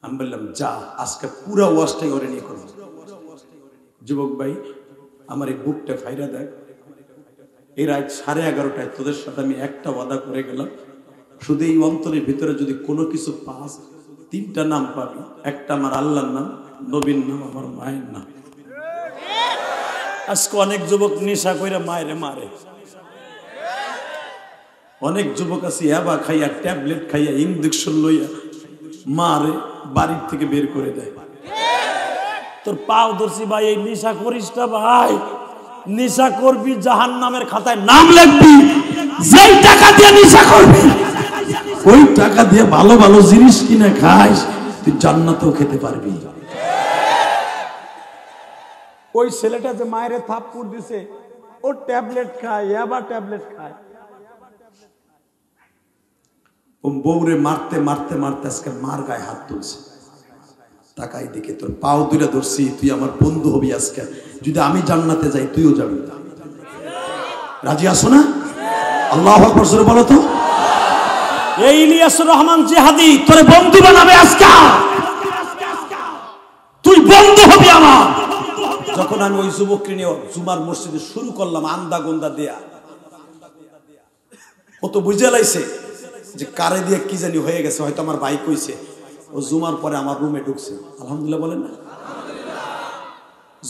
আমি বললাম যা আজকে পুরা ওয়াজটাই ওরে নিয়ে করবো। যুবক ভাই আমার এই বুকটা ফাইরা দেখ, এই রাত 11:30টায় তোদের সাথে আমি একটা ওয়াদা করে গেলাম, শুধু এই অন্তরের ভিতরে যদি কোনো কিছু পাস, 3টা নাম পাবি। একটা আমার আল্লাহর নাম, নবীর নাম, আমার মায়ের নাম। আজকে অনেক যুবক নেশা কইরা মায়েরে মারে, অনেক যুবক আছে ইয়াবা খাইয়া ট্যাবলেট খাইয়া ইঞ্জেকশন লইয়া মারে বাড়ির থেকে বের করে দেয়। তোর পাও ধরছি ভাই, এই নেশা করিস না ভাই, নেশা করবি জাহান্নামের খাতায় নাম লিখবি। যেই টাকা দিয়ে নেশা করবি, ওই টাকা দিয়ে ভালো ভালো জিনিস কিনে খাইস, তুই জান্নাতেও খেতে পারবি। ওই ছেলেটা যে মায়ের থাপ্পড় দিছে, ও ট্যাবলেট খায়, ইয়াবা ট্যাবলেট খায়। ও বউরে মারতে মারতে মারতে আজকে মার গায়ে হাত তুলছে। তাকাই দিকে তোর পাও দুইটা ধরছি, তুই আমার বন্ধু হবি আজকে। যদি আমি জান্নাতে যাই তুইও যাবি। রাজি আছো না? আল্লাহু আকবার জোরে বলো তো। এই ইলিয়াসুর রহমান জিহাদি তোরে বন্ধু বানাবে আজকে, তুই বন্ধু হবি আমার। যখন আমি ওই যুবককে নিয়ে জুমার মসজিদে শুরু করলাম আন্দা গন্দা দেয়া, ও তো বুঝে লাইছে যে কারে দিয়ে কি জানি হয়ে গেছে, হয়তো আমার ভাই কইছে। ও জুমার পরে আমার রুমে ঢুকছে, আলহামদুলিল্লাহ বলেন না?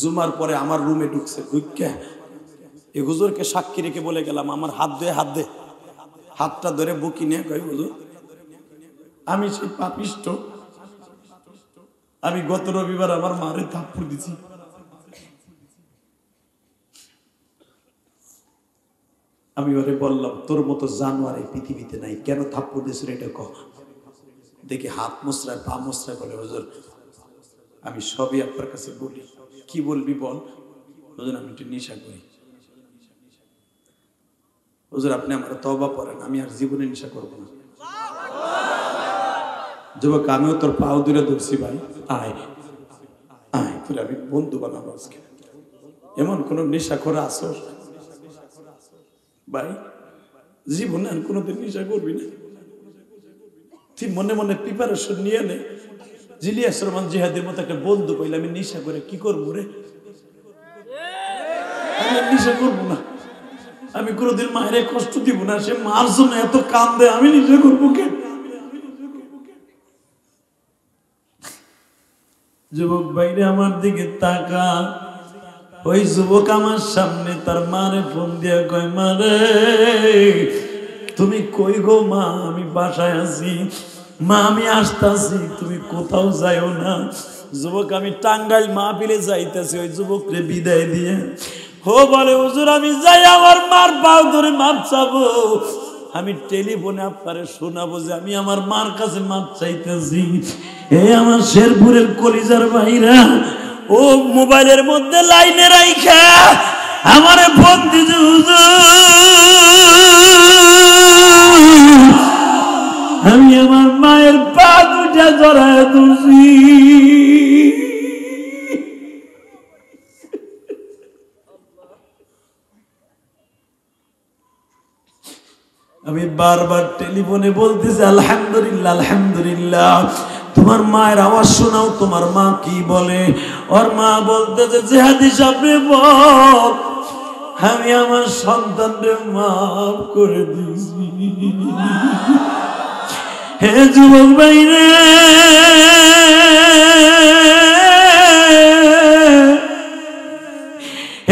জুমার পরে আমার রুমে ঢুকছে, ঢুকে এই হুজুরকে সাক্ষী রেখে বলে গেলাম আমার হাত দে, হাতটা ধরে বুকি নিয়ে কই হুজুর আমি সেই পাপিষ্ট, আমি গত রবিবার আমার মারে থাপ্পড় দিছি। আমি ওরে বললাম তোর মতো জানোয়ার এই পৃথিবীতে নাই, কেন থাপ্পড় দিয়েছিল এটা কহ। দেখি হাত মোছরায় পা মোছরায় বলে হুজুর আমি সবই আপনার কাছে বলি। কি বলবি বল। হুজুর আমি একটু নেশা করি। হুজুর আপনি আমার তওবা করেন, আমি আর জীবনে নেশা করবো না। যুবক আমিও তোর পাও দূরে ধরছি ভাই, আয় আয় তোর আমি বন্ধু বানাবো আজকে। এমন কোন নেশা করা আসো ভাই, জীবনে আর কোনোদিন নেশা করবি না। তুই মনে মনে প্রিপারেশন নিয়ে নে, ইলিয়াসুর রহমান জিহাদির মতো একটা বন্ধু পাইলে আমি নেশা করে কি করবো রে। আমি নেশা করবো না, আমি কোনোদিন মায়ের কষ্ট দিব না। সে মার জন্য এত কান্দে, আমি নেশা করবো কেন? যুবক বাইরে আমার দিকে তাকা। ওই যুবক আমার সামনে তার মারে ফোন দিয়ে কয় মারে তুমি কই গো মা, আমি বাসায় আছি মা, আমি আসতেছি, তুমি কোথাও যাইও না। যুবক আমি টাঙ্গাইল মাহফিলে যাইতেছি, ওই যুবককে বিদায় দিয়ে ও বলে হুজুর আমি যাই আমার মার পাও ধরে মাপ চাবো, আমি টেলিফোনে আপনারে শোনাবো যে আমি আমার মার কাছে মাপ চাইতেছি। আমার শেরপুরের কলিজার ভাইরা, ও মোবাইলের মধ্যে লাইনে রাইখা আমারে ফোন দিছে, আমি আমার মায়ের পা দুটা জড়ায় ধরছি। আমি বারবার টেলিফোনে বলতেছি আলহামদুলিল্লাহ আলহামদুলিল্লাহ। তোমার মায়ের আওয়াজ শোনাও, তোমার মা কি বলে। ওর মা বলতেছে জিহাদি সাহেব বল, আমি আমার সন্তানকে মাফ করে দিয়েছি। হে যুবক ভাই রে,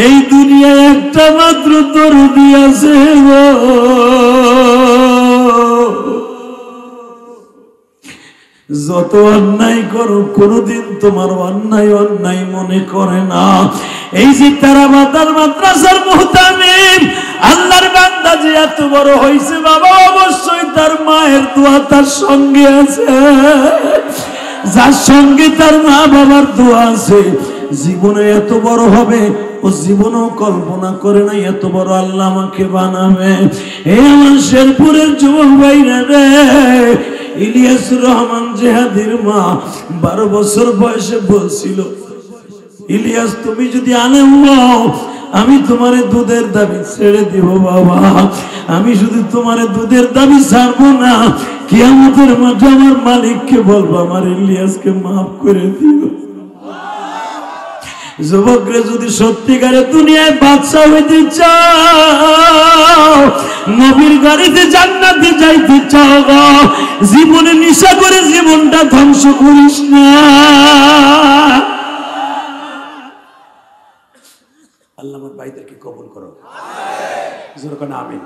এই দুনিয়ায় একটা মাত্র দরদি আছে গো। যত অন্যায় করো কোনদিন তোমার অন্যায় অন্যায় মনে করে না। এই যে তারা মাদ্রাসার মুহতামিম আল্লাহর বান্দা যে এত বড় হয়েছে বাবা, অবশ্যই তার মায়ের দোয়া তার সঙ্গে আছে। যার সঙ্গে তার মা বাবার দোয়া আছে, জীবনে এত বড় হবে ও জীবনেও কল্পনা করে নাই এত বড় আল্লাহ আমাকে বানাবে। এই আমার শেরপুরের যুবক ভাইরা রে, ইলিয়াসুর রহমান জিহাদির মা 12 বছর বয়সে বলছিল, ইলিয়াস তুমি যদি আলেম হও আমি তোমারে দুধের দাবি ছেড়ে দিব বাবা। আমি শুধু তোমারে দুধের দাবি ছাড়বো না, কিয়ামতের মাঠে আমার মালিককে বলবো আমার ইলিয়াসকে মাফ করে দিও। যুবকরা যদি সত্যিকারে দুনিয়ায় বাদশা হইতে চাও, নবীর গাড়িতে জান্নাতে যাইতে চাও, জীবনে নেশা করে জীবনটা ধ্বংস করিস না। আল্লাহ আমার ভাইদেরকে কবুল করো, জোর করে আমিন,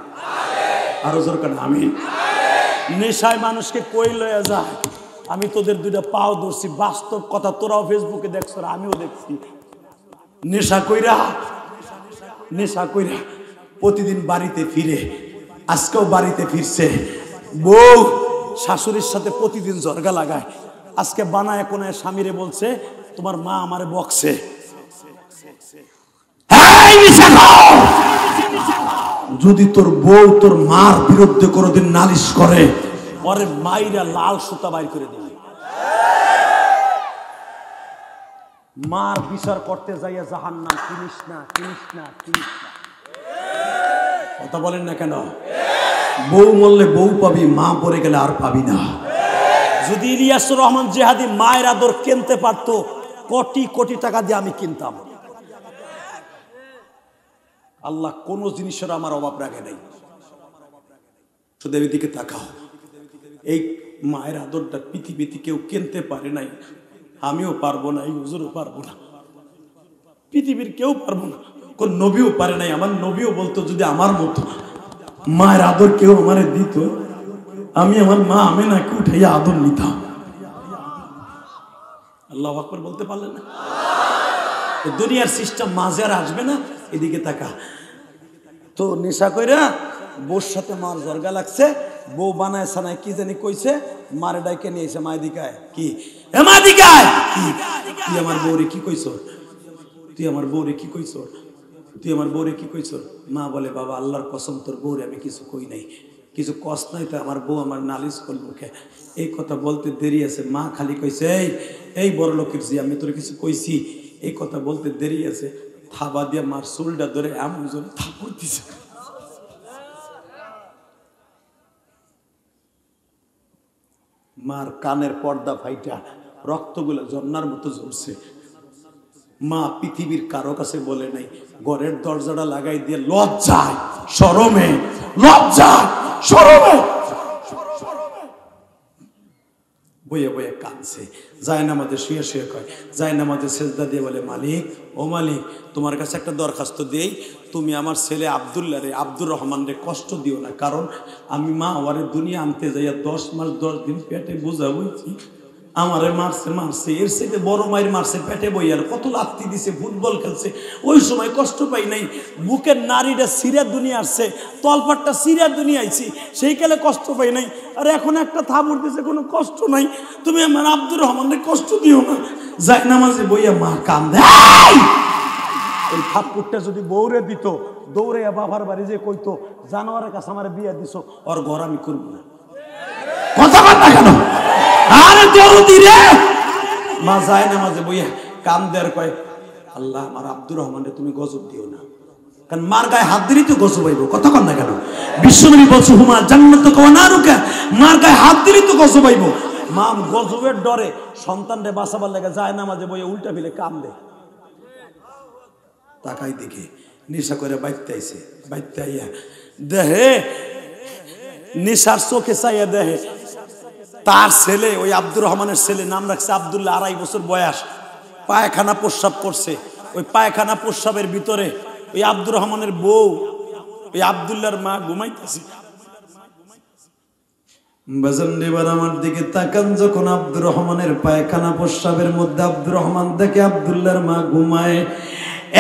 আরো জোর করে আমিন। নেশায় মানুষকে কই লয়ে যায়। আমি তোদের দুইটা পাও ধরছি, বাস্তব কথা, তোরাও ফেসবুকে দেখছো, আমিও দেখছি। নেশা কইরা প্রতিদিন বাড়িতে ফিরে, আজকেও বাড়িতে ফিরছে। বউ শাশুড়ির সাথে প্রতিদিন জর্গা লাগায়, আজকে বানায় কোনায় স্বামীরে বলছে তোমার মা আমারে বকছে। যদি তোর বউ তোর মার বিরুদ্ধে কোনোদিন নালিশ করে, পরে মাইরা লাল সুতা বাইর করে দিবে। মার বিচার করতে যাইয়া জাহান্নাম, কিনিস না কিনিস না কিনিস না। কথা বলেন না কেন? বউ মরলে বউ পাবি, মা পরে গেলে আর পাবি না। যদি ইলিয়াসুর রহমান জিহাদি মায়ের আদর কিনতে পারতো, কোটি কোটি টাকা দিয়ে আমি কিনতাম। আল্লাহ কোন জিনিসের আমার অভাব রাখে নাই। শুধু এদিকে তাকাও, এই মায়ের আদরটা পৃথিবীতে কেউ কিনতে পারে নাই, আমিও পারবো না, এই হুজুরও পারবো না, পৃথিবীর কেউ পারবো না, কোন নবীও পারে নাই। আমার নবীও বলতো যদি আমার মতো মায়ের আদর কেউ আমারে দিত, আমি আমার মা আমেনাকে উঠাইয়া আদর নিতাম। আল্লাহু আকবার বলতে পারলেন না? দুনিয়ার সিস্টেম মাঝে আর আসবে না। এদিকে তাকা, তো নেশা কইরা বউর সাথে মার জর্গা লাগছে, বউ বানায় সানায় কি জানি কইছে, মারে ডাইকে নিয়েছে, মা দিকায় কি মা দিকায় তুই আমার বউরে কি কইছ, তুই আমার বউরে কি কইছ, তুই আমার বউরে কি কইছ। মা বলে বাবা আল্লাহর কসম তোর বউরে আমি কিছু কই নাই, কিছু কষ্ট নাই, তো আমার বউ আমার নালিশ করলো কে। এই কথা বলতে দেরি আছে, মা খালি কইছে এই বড় লোকের জি আমি তোর কিছু কইছি। এই কথা বলতে দেরি আছে, থাবা দিয়ে মার চুলটা ধরে এমন জোরে থাপড় দিছে, মার কানের পর্দা ফাইটা রক্তগুলো ঝর্ণার মতো ঝরছে। মা পৃথিবীর কারো কাছে বলে নাই, ঘরের দরজাটা লাগাই দিয়ে লজ্জায় শরমে বইয়ে বইয়ে কাঁদছে। যায় না আমাদের শুয়ে শুয়ে কয়, যায় না আমাদের সেজদা দিয়ে বলে মালিক ও মালিক তোমার কাছে একটা দরখাস্ত দেই, তুমি আমার ছেলে আব্দুল্লাহ রে আব্দুর রহমান রে কষ্ট দিও না, কারণ আমি মা ওয়ারে দুনিয়া আনতে যাইয়া 10 মাস 10 দিন পেটে বোঝা বইছি, আমারে মারছে মারছে, এর সাথে বড় মায়ের মারছে পেটে বইয়ার, কত লাত্তি দিছে, ফুটবল খেলছে, ওই সময় কষ্ট পাই নাই। বুকের নারীটা সিরিয়া দুনিয়া আসছে, তলপাটটা সিরিয়া দুনিয়া আইছি, সেই কালে কষ্ট পাই নাই। আর এখন একটা থাবড় দিছে, কোনো কষ্ট নাই। তুমি আমার আব্দুর রহমানকে কষ্ট দিও না। যাই নামাজে বইয়া মা কান্দে। ওই থাপ্পড়টা যদি বউরে দিত, দৌড়ে বাবার বাড়ি যে কইতো জানোয়ারের কাছে আমার বিয়া দিছো, ওর ঘর আমি করবো না। কথা বল না কেন? আরে দরদি রে, মা যায় নামাজে বইয়া কান্দে আর কয়, আল্লাহ আমার আব্দুর রহমানকে তুমি গজব দিও না, কারণ মার গায়ে হাত দিলেই তো গজব হইব। কথা কন না কেন? বিশ্বনবী বলছে হুমা জান্নাতুকা ওয়া নারুকা, মার গায়ে হাত দিলেই তো গজব হইব। মা গজবের ডরে সন্তানরে বাঁচাবার লাগে যায় নামাজে বইয়া উল্টা ফিরে কান্দে। তাকাই দেখে নেশা করে বাইতে আইছে, বাইতে আইয়া দেহে নেশার চোখে চাইয়া দেহে তার ছেলে, ওই আব্দুর রহমানের ছেলে, নাম রাখছে আব্দুল্লাহ, 2.5 বছর বয়স, পায়খানা প্রস্রাব করছে। ওই পায়খানা প্রস্রাবের ভিতরে ওই আব্দুর রহমানের বউ, ওই আব্দুল্লাহর মা ঘুমাইতেছে। বাজান এবার আমার দিকে তাকান, যখন আব্দুর রহমানের পায়খানা প্রস্রাবের মধ্যে আব্দুর রহমান দেখে আব্দুল্লাহর মা ঘুমায়,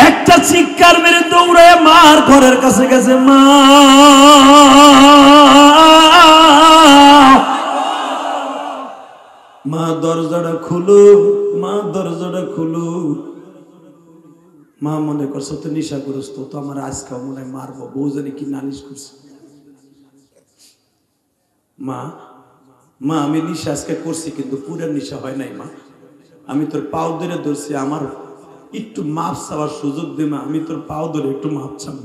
একটা চিৎকার মেরে দৌড়ায় মার ঘরের কাছে গেছে, মা মা দরজাটা খুলো, মা দরজাটা খুলো। মা মনে করছো তো নেশাগ্রস্ত, তো আমার আজকে মনে হয় মারবো, বউ জানি কি নালিশ করছে। মা মা আমি নেশা আজকে করছি, কিন্তু পুরো নেশা হয় নাই মা, আমি তোর পাও ধরে ধরছি, আমার একটু মাপ চাওয়ার সুযোগ দে মা, আমি তোর পাও ধরে একটু মাপ চাম।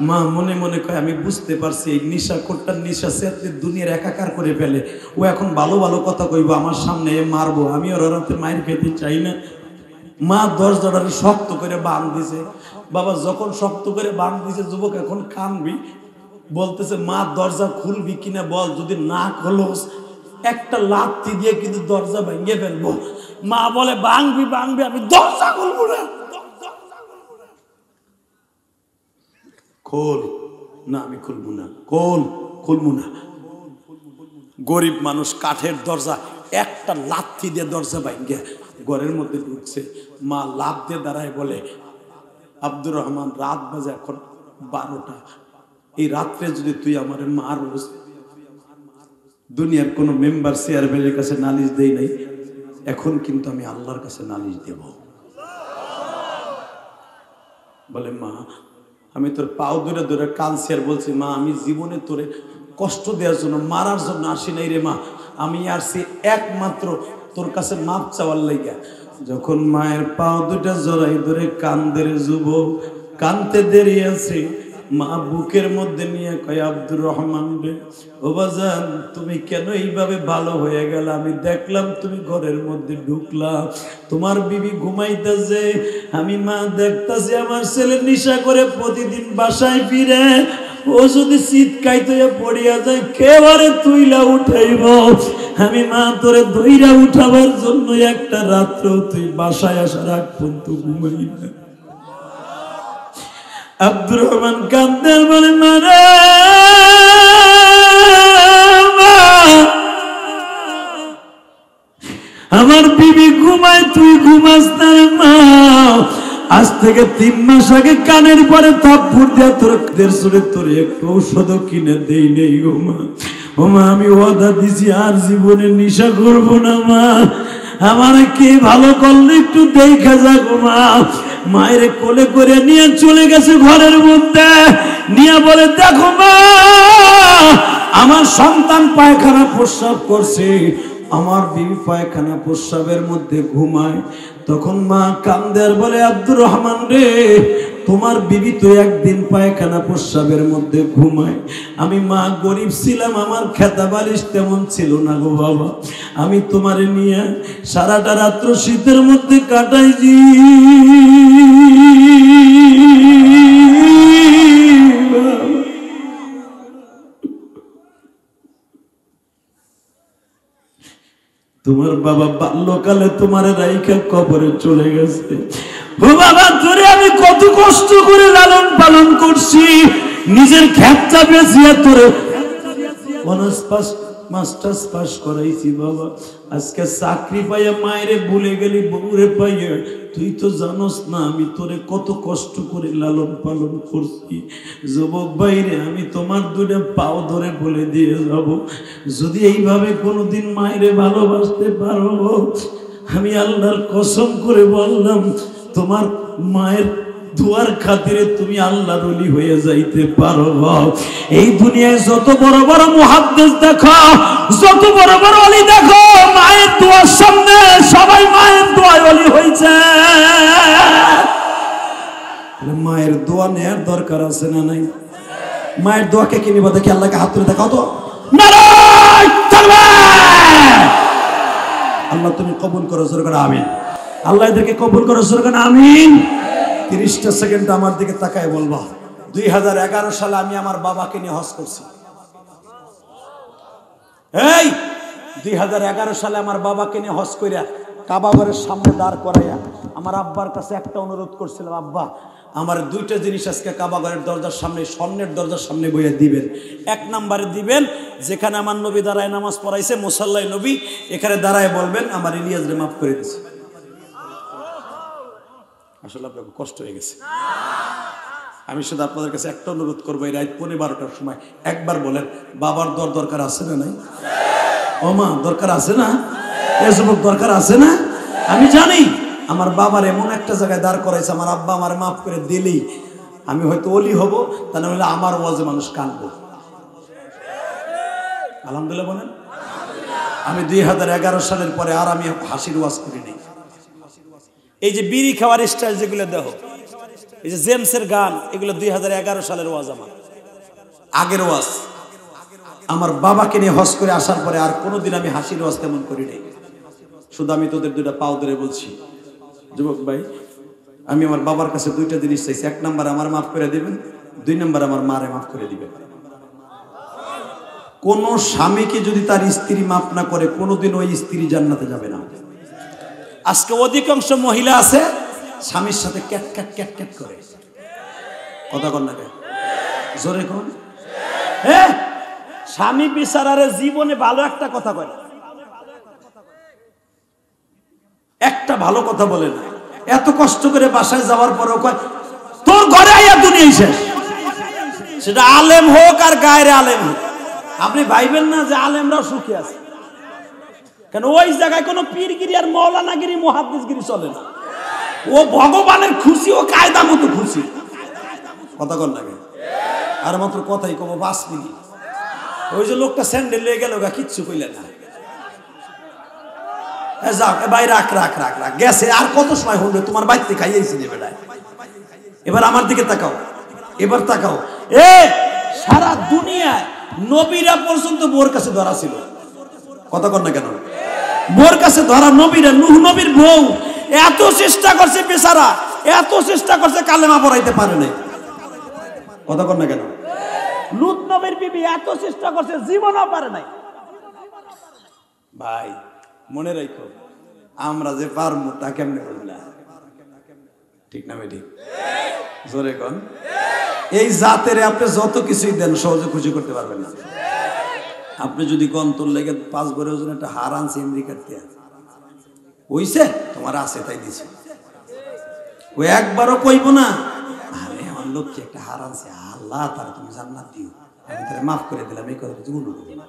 মা মনে মনে কয় আমি বুঝতে পারছি এই নেশা কোটটার নেশা সে দুনিয়ার একাকার করে ফেলে, ও এখন ভালো ভালো কথা কইবো আমার সামনে, মারবো, আমি ওর রাতে মায়ের খেতে চাই না। মা দরজাটা শক্ত করে বাঁধ দিছে। বাবা যখন শক্ত করে বাঁধ দিছে, যুবক এখন কানবি, বলতেছে মা দরজা খুলবি কিনা বল, যদি না খোলস একটা লাথি দিয়ে কিন্তু দরজা ভেঙে ফেলবো। মা বলে ভাঙবি ভাঙবি, আমি দরজা খুলবো না। খোল না, আমি খুলবো না, খুলবো না। গরিব মানুষ, কাঠের দরজা, একটা লাথি দিয়ে দরজা ভাঙে ঘরের মধ্যে ঢুকছে। মা লাফ দিয়ে দাঁড়ায় বলে, আব্দুর রহমান রাত বাজে এখন 12টা, এই রাত্রে যদি তুই আমার মারস, দুনিয়ার কোন মেম্বার চেয়ারম্যানের কাছে নালিশ দেই নাই, এখন কিন্তু আমি আল্লাহর কাছে নালিশ দেব। বলে মা আমি তোর পাও ধরে ধরে কাঁদছি আর বলছি, মা আমি জীবনে তোরে কষ্ট দেওয়ার জন্য, মারার জন্য আসি নাই রে মা, আমি আসছি একমাত্র তোর কাছে মাপ চাওয়ার লাইগা। যখন মায়ের পাও দুটা জড়াই ধরে কান্দের যুবক, কানতে দেরি আছে, মা বুকের মধ্যে নিয়ে কয়, আব্দুর রহমান রে, ও বাজান তুমি কেন এইভাবে ভালো হয়ে গেল? আমি দেখলাম তুমি ঘরের মধ্যে ঢুকলা, তোমার বিবি ঘুমাইতেছে, আমি মা দেখতাছি আমার ছেলে নেশা করে প্রতিদিন বাসায় ফিরে, ও যদি চিৎকাইতে পড়িয়া যায় কেবারে তুইলা উঠাইব, আমি মা তোরে ধইরা উঠাবার জন্য একটা রাত্র তুই বাসায় আসার আগ পর্যন্ত ঘুমাই না। আব্দুর রহমান কান্দের বলে, মারে আমার বিবি ঘুমায়, তুই ঘুমাস না মা, আজ থেকে 3 মাস আগে কানের পরে থাপ্পড় দিয়া তোর সুরে তোর একটু ঔষধ কিনে দেই নেই গো মা। ও মা আমি ওয়াদা দিছি আর জীবনে নেশা করবো না মা, আমার কে ভালো করলে একটু দেখা যাক মা। মায়ের কোলে করে নিয়ে চলে গেছে ঘরের মধ্যে, নিয়ে বলে, দেখো মা আমার সন্তান পায়খানা প্রস্রাব করছে, আমার বিবি পায়খানা প্রস্রাবের মধ্যে ঘুমায়। তখন মা কান্দে আর বলে, আব্দুর রহমান রে, তোমার বিবি তো একদিন পায়খানা প্রস্রাবের মধ্যে ঘুমায়, আমি মা গরিব ছিলাম, আমার খেতা বালিশ তেমন ছিল না গো বাবা, আমি তোমারে নিয়ে সারাটা রাত্র শীতের মধ্যে কাটাইছি। তোমার বাবা বাল্যকালে তোমার রাইখা কবরে চলে গেছে, ও বাবা তোরে আমি কত কষ্ট করে লালন পালন করছি, নিজের খেতটা বেচিয়া তোরে মাস্টার্স পাস করাইছি বাবা, আজকে চাকরি পাইয়া মায়েরে ভুলে গেলি, বউরে পাইয়া। তুই তো জানোস না আমি তোরে কত কষ্ট করে লালন পালন করছি। যুবক ভাইরে, আমি তোমার দুটো পাও ধরে বলে দিয়ে যাব, যদি এইভাবে কোনোদিন মায়েরে ভালোবাসতে পারো, আমি আল্লাহর কসম করে বললাম, তোমার মায়ের দুয়ার খাতিরে তুমি আল্লাহর ওলি হয়ে যাইতে পারো। এই দুনিয়ায় যত বড় বড় মুহাদ্দিস দেখো, যত বড় বড় ওলি দেখো, মায়ের দুয়ার সামনে সবাই মায়ের দোয়ায় ওলি হয়েছে। মায়ের দোয়া নেয়ার দরকার আছে না নাই? মায়ের দোয়াকে কি নিবা? দেখি আল্লাহকে হাত তুলে দেখাও তো। নারায়ে তাকবীর। আল্লাহ তুমি কবুল করো, জোরে করে আমিন। আল্লাহ এদেরকে কবুল করো, জোরে করে আমিন। 30টা সেকেন্ড আমার দিকে তাকায় বলবা, 2011 সালে আমি আমার বাবাকে নিয়ে হজ করছি। এই 2011 সালে আমার বাবাকে নিয়ে হজ কইরা কাবা ঘরের সামনে দাঁড় করাইয়া আমার আব্বার কাছে একটা অনুরোধ করছিলাম, আব্বা আমার দুইটা জিনিস আজকে কাবা ঘরের দরজার সামনে, স্বর্ণের দরজার সামনে বইয়া দিবেন। এক নম্বরে দিবেন, যেখানে আমার নবী দাঁড়ায় নামাজ পড়াইছে, মুসাল্লাই নবী, এখানে দাঁড়ায় বলবেন আমার ইলিয়াসরে মাফ করে দিয়েছে। আসলে আপনার কষ্ট হয়ে গেছে। আমি শুধু আপনাদের কাছে একটা অনুরোধ করবো, এই রাত 12টার সময় একবার বলেন, বাবার দরকার আছে না নাই? ও মা, দরকার আছে না? এসব দরকার আছে না? আমি জানি আমার বাবার এমন একটা জায়গায় দাঁড় করাইছে, আমার আব্বা আমার মাফ করে দিলেই আমি হয়তো ওলি হব, তা না হলে আমার ওয়াজে মানুষ কাঁদবো। আলহামদুলিল্লাহ বলেন। আমি 2011 সালের পরে আর আমি হাসির ওয়াজ করি নাই। এই যে বিড়ি খাওয়ার স্টাইল যেগুলো দেখো, এই যে জেমসের গান, এগুলো 2011 সালের ওয়াজ, আমার আগের ওয়াজ। আমার বাবাকে নিয়ে হজ করে আসার পরে আর কোনোদিন আমি হাসির ওয়াজ তেমন করি নাই। শুধু আমি তোদের দুইটা পাও ধরে বলছি, যুবক ভাই, আমি আমার বাবার কাছে দুইটা জিনিস চাইছি। এক নাম্বার আমার মাফ করে দিবেন, 2 নাম্বার আমার মারে মাফ করে দিবেন। কোন স্বামীকে যদি তার স্ত্রী মাফ না করে, কোনোদিন ওই স্ত্রী জান্নাতে যাবে না। আজকে অধিকাংশ মহিলা আছে স্বামীর সাথে ক্যাট ক্যাট ক্যাট ক্যাট করে, কথা কন না কে? জোরে কোন? হ্যাঁ, স্বামী বিচারারে জীবনে ভালো একটা কথা কয়, একটা ভালো কথা বলে না। এত কষ্ট করে বাসায় যাওয়ার পরেও কয় তোর ঘরে আইয়া দুনিয়া শেষ। সেটা আলেম হোক আর গায়ের আলেম হোক, আপনি ভাইবেন না যে আলেমরাও সুখী আছে, কেন ওই জায়গায় কোনো পীরগিরি আর মৌলানাগিরি মুহাদ্দিসগিরি চলে না। ও ভগবানের খুশি, ও কায়দা মতো খুশি, কথা কন লাগে। আর মাত্র কথাই কব 5 মিনিট। ওই যে লোকটা স্যান্ডেল লিয়ে গেল, কিচ্ছু কইলে না, যাক ভাই রাখ রাখ রাখ রাখ, গেছে। আর কত সময় হলো? তোমার বাড়িতে খাইয়েছি যে বেড়ায়। এবার আমার দিকে তাকাও, এবার তাকাও। সারা দুনিয়ায় নবীরা পর্যন্ত বোর কাছে ধরা ছিল, কথা কন না কেন? বোর কাছে ধরা নবীরা, নূহ নবীর বউ এত চেষ্টা করছে বেচারা, এত চেষ্টা করছে, কালেমা পড়াইতে পারে নাই, কথা কন না কেন? লূত নবীর বিবি এত চেষ্টা করছে, জীবনও পারে নাই। ভাই মনে রাখো, আমরা যে পারবো তা কেমনে বললা, ঠিক না বেটি? জোরে কন। এই জাতের আপনি যত কিছুই দেন সহজে খুশি করতে পারবেন না। আপনি যদি কন তোর লেগে 5 বছরের ওজন একটা হার আনছে আমেরিকার থেকে, হইছে তোমার আছে তাই দিছে, ও একবারও কইব না আরে আমার লোককে একটা হার আনছে, আল্লাহ তার তুমি জান্নাত দিও, আমি তারে মাফ করে দিলাম, এই কথা জীবন বলবো না।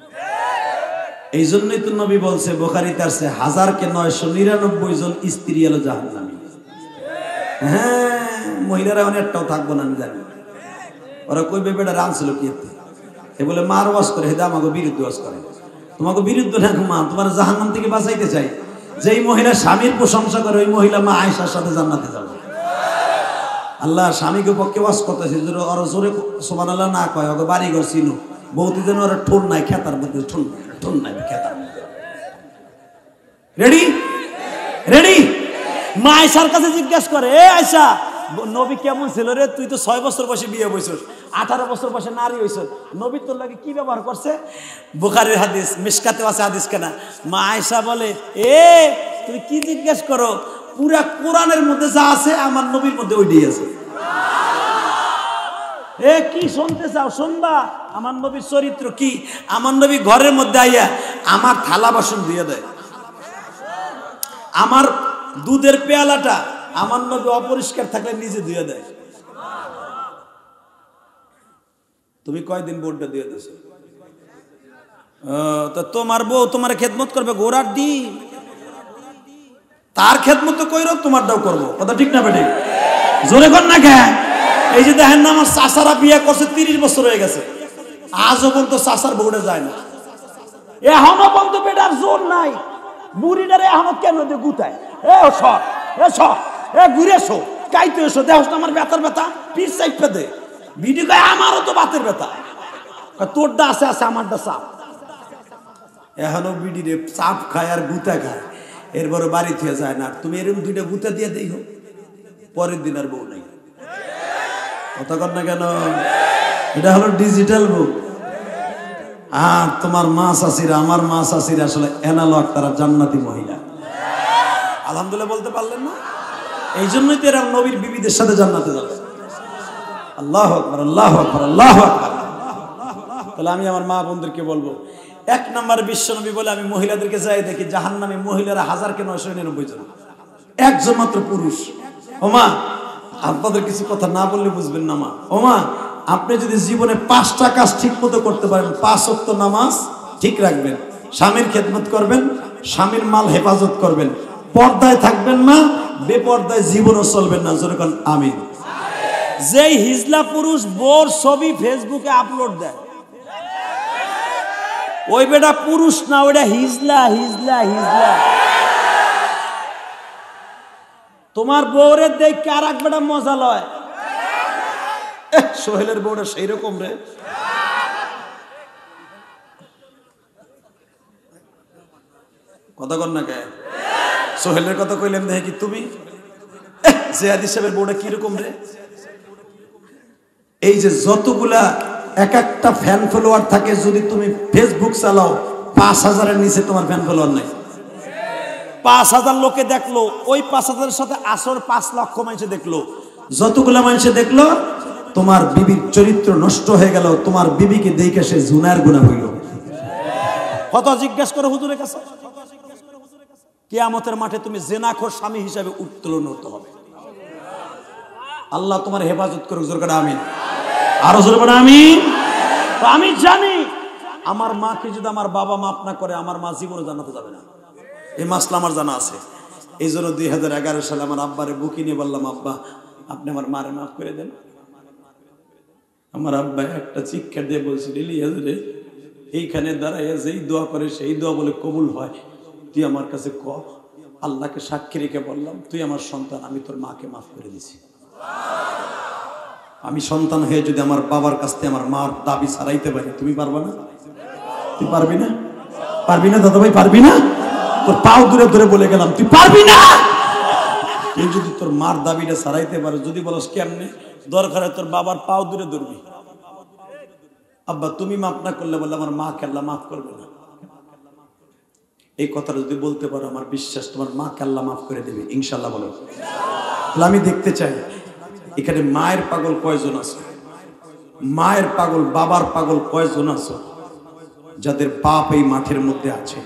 এই জন্যই তো নবী বলছে বুখারীতে আছে, 1000-999 জন স্ত্রী এলো জাহান্নামী। হ্যাঁ, মহিলারা অনেকটাও থাকবো না, আমি জানি। ওরা কইবে বেটা রানছিল কি এ বলে মার ওয়াজ করে, হেদা আমাকে বিরুদ্ধে ওয়াজ করে। তোমাকে বিরুদ্ধে না মা, তোমার জাহান্নাম থেকে বাঁচাইতে চাই। যেই মহিলা স্বামীর প্রশংসা করে, ওই মহিলা মা আয়েশার সাথে জান্নাতে যাবে। আল্লাহ স্বামীকে পক্ষে ওয়াজ করতেছে, ওরা জোরে সুবহানাল্লাহ না কয়, ওকে বাড়ি ঘর ছিল বউতি যেন ওরা ঠোন নাই, খেতার মধ্যে ঠোন নাই খেতার মধ্যে। Ready ready? মা আয়েশার কাছে জিজ্ঞাসা করে, এ আয়েশা, নবী কেমন ছিল রে? তুই তো 6 বছর বয়সে বিয়ে বইছস, 18 বছর বয়সে নারী হইছ, নবী তোর লাগে কি ব্যবহার করছে? বুখারীর হাদিস, মিশকাতে আছে হাদিস কেনা। মা আয়েশা বলে, এ তুই কি জিজ্ঞেস করো? পুরা কোরআনের মধ্যে যা আছে আমার নবীর মধ্যে ওইটাই আছে। এ কি শুনতে চাও শুনবা। আমার নবীর চরিত্র কি, আমার নবী ঘরের মধ্যে আইয়া আমার থালা বাসন ধুয়ে দেয়, আমার দুধের পেয়ালাটা আমার নবী অপরিষ্কার থাকলে নিজে ধুয়ে দেয়। তুমি কয়দিন বোর্ডটা দিয়ে দিছো? তো তোমার বউ তোমার খেদমত করবে গোড়ার ডিম, তার খেদমত তো কইরো তোমারটাও করবো, কথা ঠিক না বেঠিক? জোরে কর না কে? এই যে দেখেন না আমার চাচারা বিয়ে করছে 30 বছর হয়ে গেছে, আজও পর্যন্ত চাচার বউটা যায় না, এখনো পর্যন্ত বেটার জোর নাই। বুড়িটারে এখনো কেন দিয়ে গুতায়, এ সর এ সর এ ঘুরে এসো কাইতে এসো, দেখো আমার ব্যথার ব্যথা পিঠ চাইপে দে। ভিডিও গায়ে আমারও তো বাতের ব্যথা, তোরটা আছে আছে আমারটা চাপ। এখনো বিডিরে চাপ খায় আর গুতা খায়, এরপরে বাড়ি থেকে যায় না। তুমি এরকম দুইটা গুতা দিয়ে দেই হোক, পরের দিন আর বউ নাই। কথা কর না কেন? এটা হলো ডিজিটাল বুক। আর তোমার মা শাশিরা আমার মা শাশিরা আসলে অ্যানালগ, তারা জান্নাতি মহিলা। আলহামদুলিল্লাহ বলতে পারলেন না? এই জন্যই তো এরা নবীর বিবিদের সাথে জান্নাতে যাবে। আল্লাহু আকবার, আল্লাহু আকবার, আল্লাহু আকবার। তাহলে আমি আমার মা বোনদেরকে বলবো, 1 নম্বর বিশ্বনবী বলে আমি মহিলাদেরকে যাই দেখি জাহান্নামে মহিলারা 1000-999 জন, একজন মাত্র পুরুষ। ওমা আপনাদের কিছু কথা না বললে বুঝবেন না মা। ওমা আপনি যদি জীবনে 5টা কাজ ঠিক মতো করতে পারেন, 5 ওয়াক্ত নামাজ ঠিক রাখবেন, স্বামীর খেদমত করবেন, স্বামীর মাল হেফাজত করবেন, পর্দায় থাকবেন না, বেপর্দায় জীবনও চলবেন না, যেরকম আমিন। যেই হিজলা পুরুষ বোর ছবি ফেসবুকে আপলোড দেয়, ওই বেটা পুরুষ না, ওইটা হিজলা হিজলা হিজলা। তোমার বউরে দেখে আর এক বেটা মজা লয়, সোহেলের বউটা সেই রকম রে। কথা কর না কে? সোহেলের কথা কইলাম দেখে কি তুমি জিয়াদি সাহেবের বউটা কিরকম রে। এই যে যতগুলা এক একটা ফ্যান ফলোয়ার থাকে, যদি তুমি ফেসবুক চালাও 5000-এর নিচে তোমার ফ্যান ফলোয়ার নাই। 5000 লোকে দেখলো, ওই 5000-এর সাথে আসর 5 লক্ষ মানুষে দেখলো। যতগুলা মানুষে দেখলো তোমার বিবির চরিত্র নষ্ট হয়ে গেল, তোমার বিবিকে দেখে সে জুনার গুনাহ হইল। কত জিজ্ঞেস করো হুজুরের কাছে, কিয়ামতের মাঠে তুমি জেনাখোর স্বামী হিসাবে উত্তোলন হতে হবে। আল্লাহ তোমার হেফাজত করুক, জোরে করে আমিন। আরো জোরে করে আমিন। তো আমি জানি আমার মাকে যদি আমার বাবা মাফ না করে, আমার মা জীবনে জান্নাতে যাবে না, এই মাসলা আমার জানা আছে। এই জন্য 2011 সালে আমার আব্বারে বুকি নিয়ে বললাম, আব্বা আপনি আমার মারে মাফ করে দেন। আমার আব্বা একটা চিৎকার দিয়ে বলছিল, ইলিয়াস রে এইখানে দাঁড়াইয়া যেই দোয়া করে সেই দোয়া বলে কবুল হয়, তুই আমার কাছে ক। আল্লাহকে সাক্ষী রেখে বললাম, তুই আমার সন্তান, আমি তোর মাকে মাফ করে দিছি। আমি সন্তান হয়ে যদি আমার বাবার কাছ থেকে আমার মার দাবি ছাড়াইতে পারি, তুমি পারবা না? তুই পারবি না? পারবি না দাদা ভাই? পারবি না? তোর পাও দূরে দূরে বলে গেলাম, তুই পারবি না? তুই যদি তোর মার দাবিটা ছাড়াইতে পারো, যদি বলস কেমনে, দরকার হয় তোর বাবার পাও দূরে ধরবি। আব্বা তুমি মাফ না করলে বলে আমার মাকে আল্লাহ মাফ করবে না। এই কথাটা যদি বলতে পারো, আমার বিশ্বাস তোমার মাকে আল্লাহ মাফ করে দেবে ইনশাল্লাহ। বলো। আমি দেখতে চাই এখানে মায়ের পাগল কয়জন আছে, মায়ের পাগল বাবার পাগল কয়জন আছে, যাদের বাপ এই মাঠের মধ্যে আছে,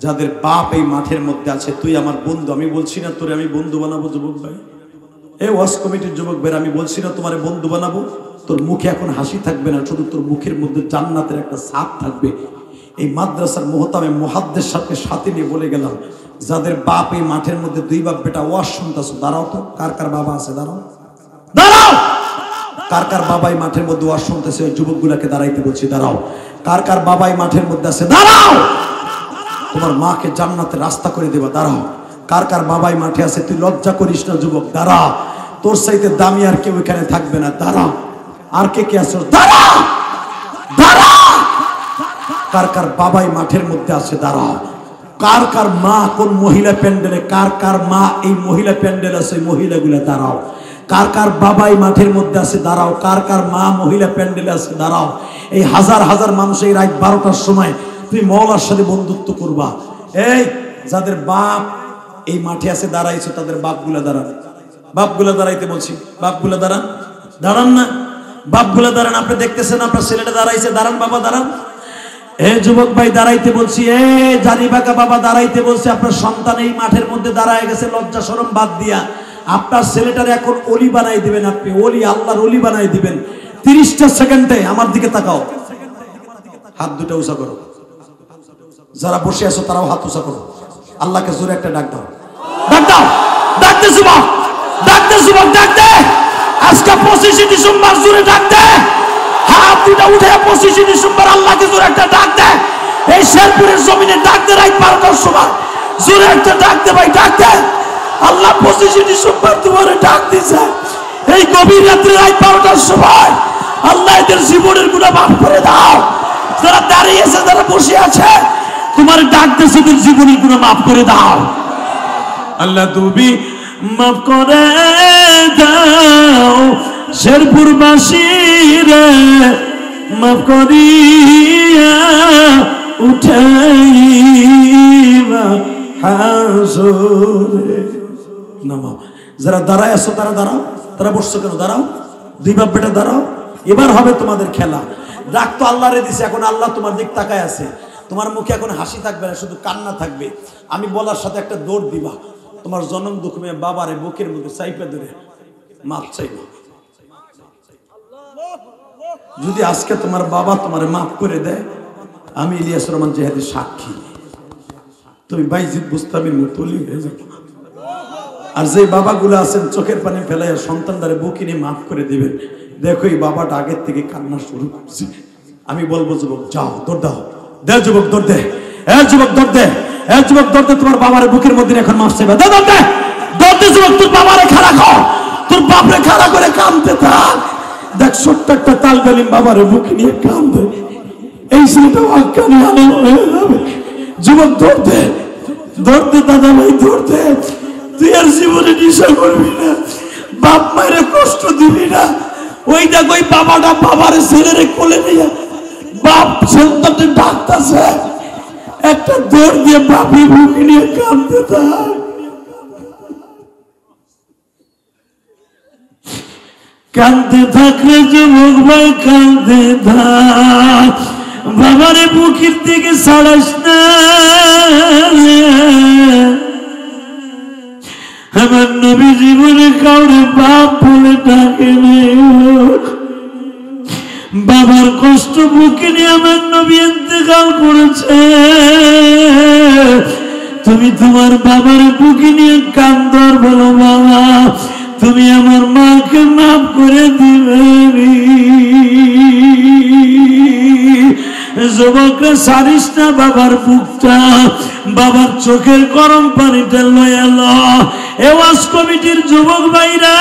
যাদের বাপ এই মাঠের মধ্যে আছে। তুই আমার বন্ধু, আমি বলছি না তোরে আমি বন্ধু বানাবো যুবক ভাই, এই ওয়াজ কমিটির যুবক ভাই, আমি বলছি না তোমারে বন্ধু বানাবো। তোর মুখে এখন হাসি থাকবে না, শুধু তোর মুখের মধ্যে জান্নাতের একটা ছাপ থাকবে। এই মাদ্রাসার মুহতামে মুহাদ্দিস সাথে সাথে নিয়ে বলে গেলাম, যাদের বাপ এই মাঠের মধ্যে, 2 বাপ বেটা ওয়াজ শুনতেছো, দাঁড়াও তো, কার কার বাবা আছে? দাঁড়াও দাঁড়াও। কার কার বাবাই মাঠের মধ্যে ওয়াজ শুনতেছে? ওই যুবকগুলাকে দাঁড়াইতে বলছি, দাঁড়াও। কার কার বাবাই মাঠের মধ্যে আছে? দাঁড়াও। তোমার মাকে জান্নাতের রাস্তা করে দেবা, দাঁড়াও। কার কার বাবাই মাঠে আছে? তুই লজ্জা করিস না যুবক, দাঁড়া। তোর চাইতে দামি আর কেউ এখানে থাকবে না, দাঁড়া। আর কে কে আছো? দাঁড়া দাঁড়া। কার কার বাবাই মাঠের মধ্যে আছে? দাঁড়াও। কার কার মা কোন মহিলা প্যান্ডেলে, কার কার মা এই মহিলা প্যান্ডেল আছে, মহিলাগুলা দাঁড়াও। কার কার বাবাই মাঠের মধ্যে আছে? দাঁড়াও। কার কার মা মহিলা প্যান্ডেলে আছে? দাঁড়াও। এই হাজার হাজার মানুষ এই রাত 12টার সময় তুমি মওলার সাথে বন্ধুত্ব করবা। এই যাদের বাপ এই মাঠে আছে দাঁড়াইছো, তাদের বাপগুলা দাঁড়ান, বাপগুলা দাঁড়াইতে বলছি, বাপগুলা দাঁড়ান, দাঁড়ান না। বাপগুলো দাঁড়ান, আপনি দেখতেছেন আপনার ছেলেটা দাঁড়াইছে, দাঁড়ান বাবা দাঁড়ান। এ যুবক ভাই দাঁড়াইতে বলছি, এ জানি বাঁকা বাবা দাঁড়াইতে বলছি। আপনার সন্তান এই মাঠের মধ্যে দাঁড়ায় গেছে লজ্জা শরম বাদ দিয়া। আপনার ছেলেটার এখন অলি বানাই দিবেন, আপনি অলি, আল্লাহর অলি বানাই দিবেন। 30টা সেকেন্ডে আমার দিকে তাকাও, হাত দুটো উঁচা করো। যারা বসে আছো তারাও হাত উঁচা করো। আল্লাহকে জোরে একটা ডাক দাও, ডাক দাও, ডাক দে যুবক, ডাক দে যুবক, ডাক দে। আজকে 25 ডিসেম্বর, জোরে ডাক দে। হাত দুটো উঠে 25 ডিসেম্বর আল্লাহকে জোরে একটা ডাক দে। এই শেরপুরের জমিনে ডাক দে, রাত 12টার সময় জোরে একটা ডাক দে ভাই, ডাক দে। আল্লাহ 25 ডিসেম্বর তোমার ডাক দিছে। এই গভীর রাত্রে রাত 12টার সময় আল্লাহ এদের জীবনের গুনাহ মাফ করে দাও। যারা দাঁড়িয়ে আছে, যারা বসে আছে, তোমার ডাক দিছে, তোর জীবনের গুনাহ মাফ করে দাও। আল্লাহ তুমি মাফ করে দাও শেরপুরবাসীরে, মাফ করিয়া উঠাইবা হাসরে। নামা যারা দাঁড়ায় আছো তারা দাঁড়াও, তারা বসছো কেন দাঁড়াও, দুই বাপ বেটা দাঁড়াও। এবার হবে তোমাদের খেলা। ডাক তো আল্লাহরে দিছে, এখন আল্লাহ তোমার দিক তাকায় আছে। তোমার মুখে এখন হাসি থাকবে না, শুধু কান্না থাকবে। আমি বলার সাথে একটা দৌড় দিবা। তোমার জনম দুঃখ মেয়ে বাবারে বুকের মধ্যে চাইপে ধরে মাফ চাইবা। যদি আজকে তোমার বাবা তোমার মাফ করে দেয়, আমি ইলিয়াস রহমান জিহাদি সাক্ষী, তুমি বাইজিদ বুস্তামির মুতলি হয়ে যাবে। আর যে বাবাগুলো আছেন চোখের পানি ফেলাইয়া সন্তানদারে বুকে নিয়ে মাফ করে দিবেন। দেখো এই বাবাটা আগের থেকে কান্না শুরু করছে। আমি বলবো যুবক যাও, দৌড় দাও, দে যুবক দৌড় দে, এ যুবক দৌড় দে, এ যুবক দৌড় দে। তোমার বাবার বুকের মধ্যে এখন মাফ চাইবে, দে দৌড় দে, দৌড় দে যুবক। তোর বাবারে খাড়া কর, তোর বাপরে খাড়া করে কাঁদতে থাক। দেখ ছোট্ট একটা তালবেলিম বাবারে বুকে নিয়ে কাঁদে। এই ছেলেটা অজ্ঞানী আলো হয়ে যাবে। যুবক দৌড় দে, দৌড় দে দাদা ভাই, দৌড় দে। তুই আর জীবনে নেশা করবি না, বাপ মায়ের কষ্ট দিবি না। ওই দেখ ওই বাবাটা বাবারে ছেলেরে কোলে নিয়ে বাপ সন্তানকে ডাকতেছে, একটা দৌড় দিয়ে বাপি বুকে নিয়ে কাঁদতে থাক। কাঁদতে থাকলে যুবক ভাই কাঁদতে থাক, বাবারে বুকের থেকে ছাড়াস না। আমার নবী জীবনে কাউরে বাপ বলে ডাকে বাবার কষ্ট বুকে নিয়ে আমার নবী ইন্তেকাল করেছে। তুমি তোমার বাবার বুকে নিয়ে কান্দর বলো বাবা তুমি আমার মাকে মাফ করে দিবে। যুবকরা সারিস না বাবার বুকটা, বাবার চোখের গরম পানিটা লয়ে এলো। এ ওয়াজ কমিটির যুবক ভাইরা,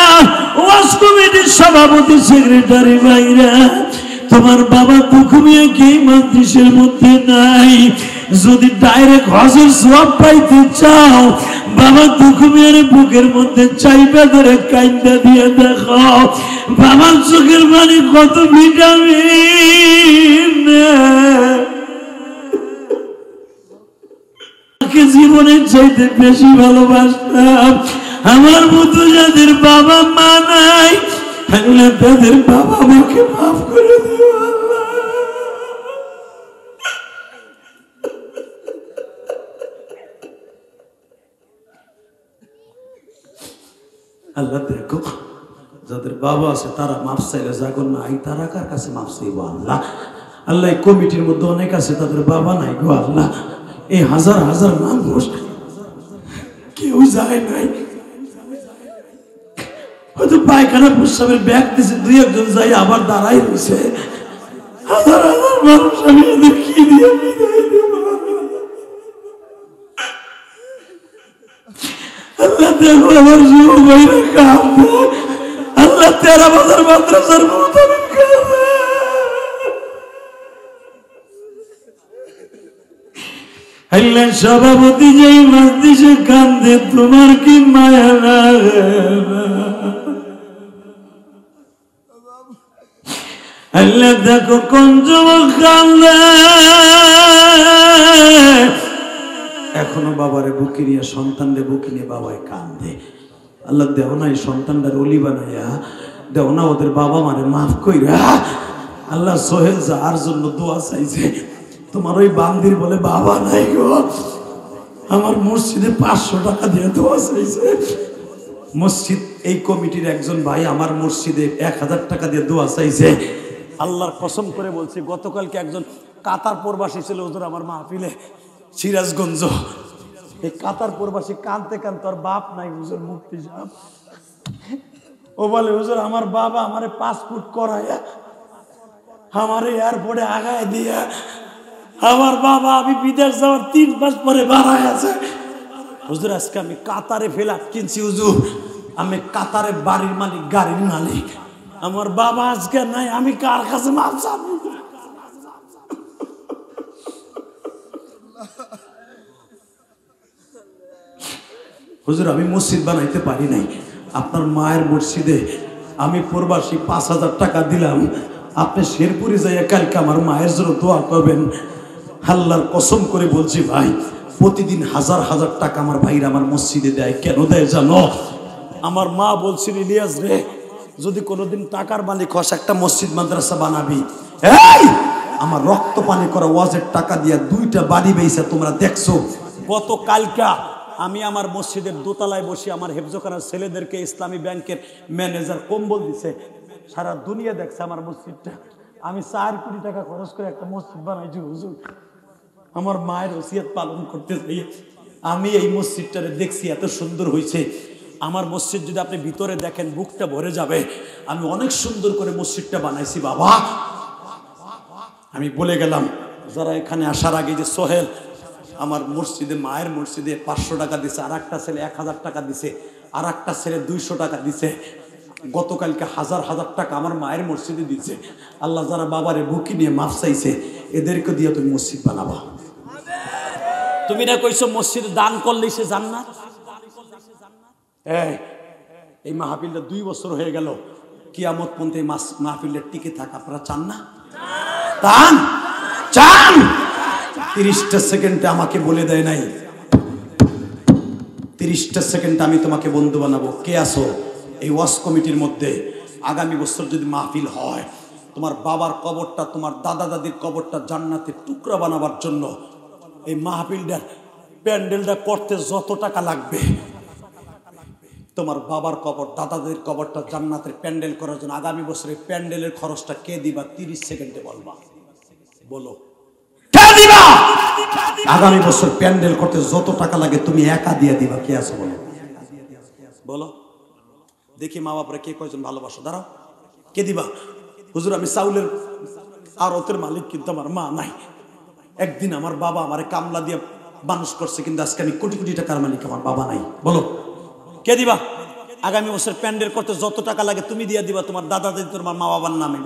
ওয়াজ কমিটির সভাপতি সেক্রেটারি ভাইরা, তোমার বাবা দুঃখমিয়া কি মাদ্রাসার মধ্যে নাই। যদি ডাইরেক্ট হজের সওয়াব পাইতে চাও, বাবা দুঃখমিয়ার বুকের মধ্যে চাইবে ধরে কাইন্দা দিয়ে দেখো বাবার চোখের পানি কত ভিটামিন। জীবনের চাইতে বেশি ভালোবাসতাম। আমার মতো যাদের বাবা মা নাই, আল্লাহ তাদের বাবা মাকে মাফ করে দিও আল্লাহ। আল্লাহ দেখো যাদের বাবা আছে তারা মাফ চাইলে যাগো নাই, তারা কার কাছে মাফ চাইবো আল্লাহ। আল্লাহ কমিটির মধ্যে অনেক আছে তাদের বাবা নাই গো আল্লাহ। এই হাজার হাজার মানুষ কেউ যায় নাই, হয়তো পায়খানা প্রস্রাবের ব্যাগ দিয়েছে, দুই একজন যাই আবার দাঁড়াই রয়েছে। হাজার হাজার মানুষ আমি এদের কি দিয়ে বিদায় দেব আল্লাহ। দেখো আমার যুবক ভাইরা কাঁদে, আল্লাহ 13,000 মাদ্রাসার মুতাবিক কাঁদে। আল্লাহ সভাপতি যেই মজলিসে কান্দে তোমার কি মায়া লাগে? আল্লাহ দেখো কোন যুবক কান্দে, এখনো বাবারে বুকে নিয়ে সন্তানরে বুকে নিয়ে বাবায় কান্দে। আল্লাহ দেহ নাই সন্তানটার অলি বানাইয়া দেও না ওদের বাবা মারে মাফ কইরা। আল্লাহ সোহেল যার জন্য দোয়া চাইছে, তোমার ওই বান্দির বলে বাবা নাই গো, আমার মসজিদে 500 টাকা দিয়ে দোয়া চাইছে। মসজিদ এই কমিটির একজন ভাই আমার মসজিদে 1000 টাকা দিয়ে দোয়া চাইছে। আল্লাহর কসম করে বলছি, গতকালকে একজন কাতার প্রবাসী ছিল হুজুর আমার মাহফিলে, সিরাজগঞ্জ। এই কাতার প্রবাসী কানতে কানতে, ওর বাপ নাই হুজুর, মুফতি সাহেব। ও বলে হুজুর আমার বাবা আমারে পাসপোর্ট করাইয়া আমারে এয়ারপোর্টে আগায় দিয়া, আমার বাবা আমি বিদেশ যাওয়ার 3 মাস পরে বাড়ায় আছে। হুজুর আজকে আমি কাতারে ফ্ল্যাট কিনছি হুজুর, আমি কাতারে বাড়ির মালিক, গাড়ির মালিক, আমার বাবা আজকে নাই, আমি কার কাছে মাপ চাবো? হুজুর আমি মসজিদ বানাইতে পারি নাই, আপনার মায়ের মসজিদে আমি প্রবাসী 5000 টাকা দিলাম, আপনি শেরপুরে যাইয়া কালকে আমার মায়ের জন্য দোয়া করবেন। আল্লাহর কসম করে বলছি ভাই, প্রতিদিন 1000 টাকা আমার ভাইরা আমার মসজিদে দেয়। কেন দেয় জানো? আমার মা বলছিল, ইলিয়াস রে যদি কোনোদিন টাকার মালিক হস একটা মসজিদ মাদ্রাসা বানাবি। এই আমার রক্ত পানি করা ওয়াজের টাকা দিয়া 2টা বাড়ি বেইছে, তোমরা দেখছো। গত কালকা আমি আমার মসজিদের দোতলায় বসে আমার হেফজখানার ছেলেদেরকে ইসলামী ব্যাংকের ম্যানেজার কম্বল দিছে, সারা দুনিয়া দেখছে আমার মসজিদটা। আমি 4 কোটি টাকা খরচ করে একটা মসজিদ বানাইছি হুজুর, আমার মায়ের ওসিয়ত পালন করতে চাই। আমি এই মসজিদটারে দেখছি এত সুন্দর হয়েছে। আমার মসজিদ যদি আপনি ভিতরে দেখেন বুকটা ভরে যাবে। আমি অনেক সুন্দর করে মসজিদটা বানাইছি বাবা। আমি বলে গেলাম যারা এখানে আসার আগে, যে সোহেল আমার মসজিদে, মায়ের মসজিদে 500 টাকা দিছে, আর একটা ছেলে 1000 টাকা দিছে, আর একটা ছেলে 200 টাকা দিছে। গতকালকে 1000 টাকা আমার মায়ের মসজিদে দিছে। আল্লাহ যারা বাবারে বুকি নিয়ে মাফ চাইছে, এদেরকে দিয়ে তুমি মসজিদ বানাবা। তুমি না কইছো মসজিদে দান করলেই সে জান্নাত? এই মাহফিলটা 2 বছর হয়ে গেল, কিয়ামত পর্যন্ত এই মাহফিলটা টিকে থাক, আপনারা চান না? চান? চান? 30টা সেকেন্ডে আমাকে বলে দেয় নাই, 30টা সেকেন্ডে আমি তোমাকে বন্ধু বানাবো। কে আসো এই ওয়াজ কমিটির মধ্যে? আগামী বছর যদি মাহফিল হয়, তোমার বাবার কবরটা, তোমার দাদা দাদির কবরটা জান্নাতের টুকরা বানাবার জন্য এই মাহফিলটার প্যান্ডেলটা করতে যত টাকা লাগবে, তোমার বাবার কবর, দাদাদের কবরটা জান্নাতের প্যান্ডেল করার জন্য আগামী বছরের প্যান্ডেলের খরচটা কে দিবা? 30 সেকেন্ডে বলবা। বলো কে দিবা? আগামী বছর প্যান্ডেল করতে যত টাকা লাগে তুমি একা দিয়ে দিবা। কে আছে বলো? বলো দেখি মা বাপরা কে কয়জন ভালোবাসো? দাঁড়াও, কে দিবা? হুজুর আমি চাউলের আড়তের মালিক, কিন্তু আমার মা নাই। একদিন আমার বাবা আমারে কামলা দিয়ে মানুষ করছে, কিন্তু আজকে আমি কোটি কোটি টাকার মালিক, আমার বাবা নাই। বলো কে দিবা? আগামী বছর প্যান্ডেল করতে যত টাকা লাগে তুমি দিয়ে দিবা তোমার দাদা দাদি, তোমার মা বাবার নামে।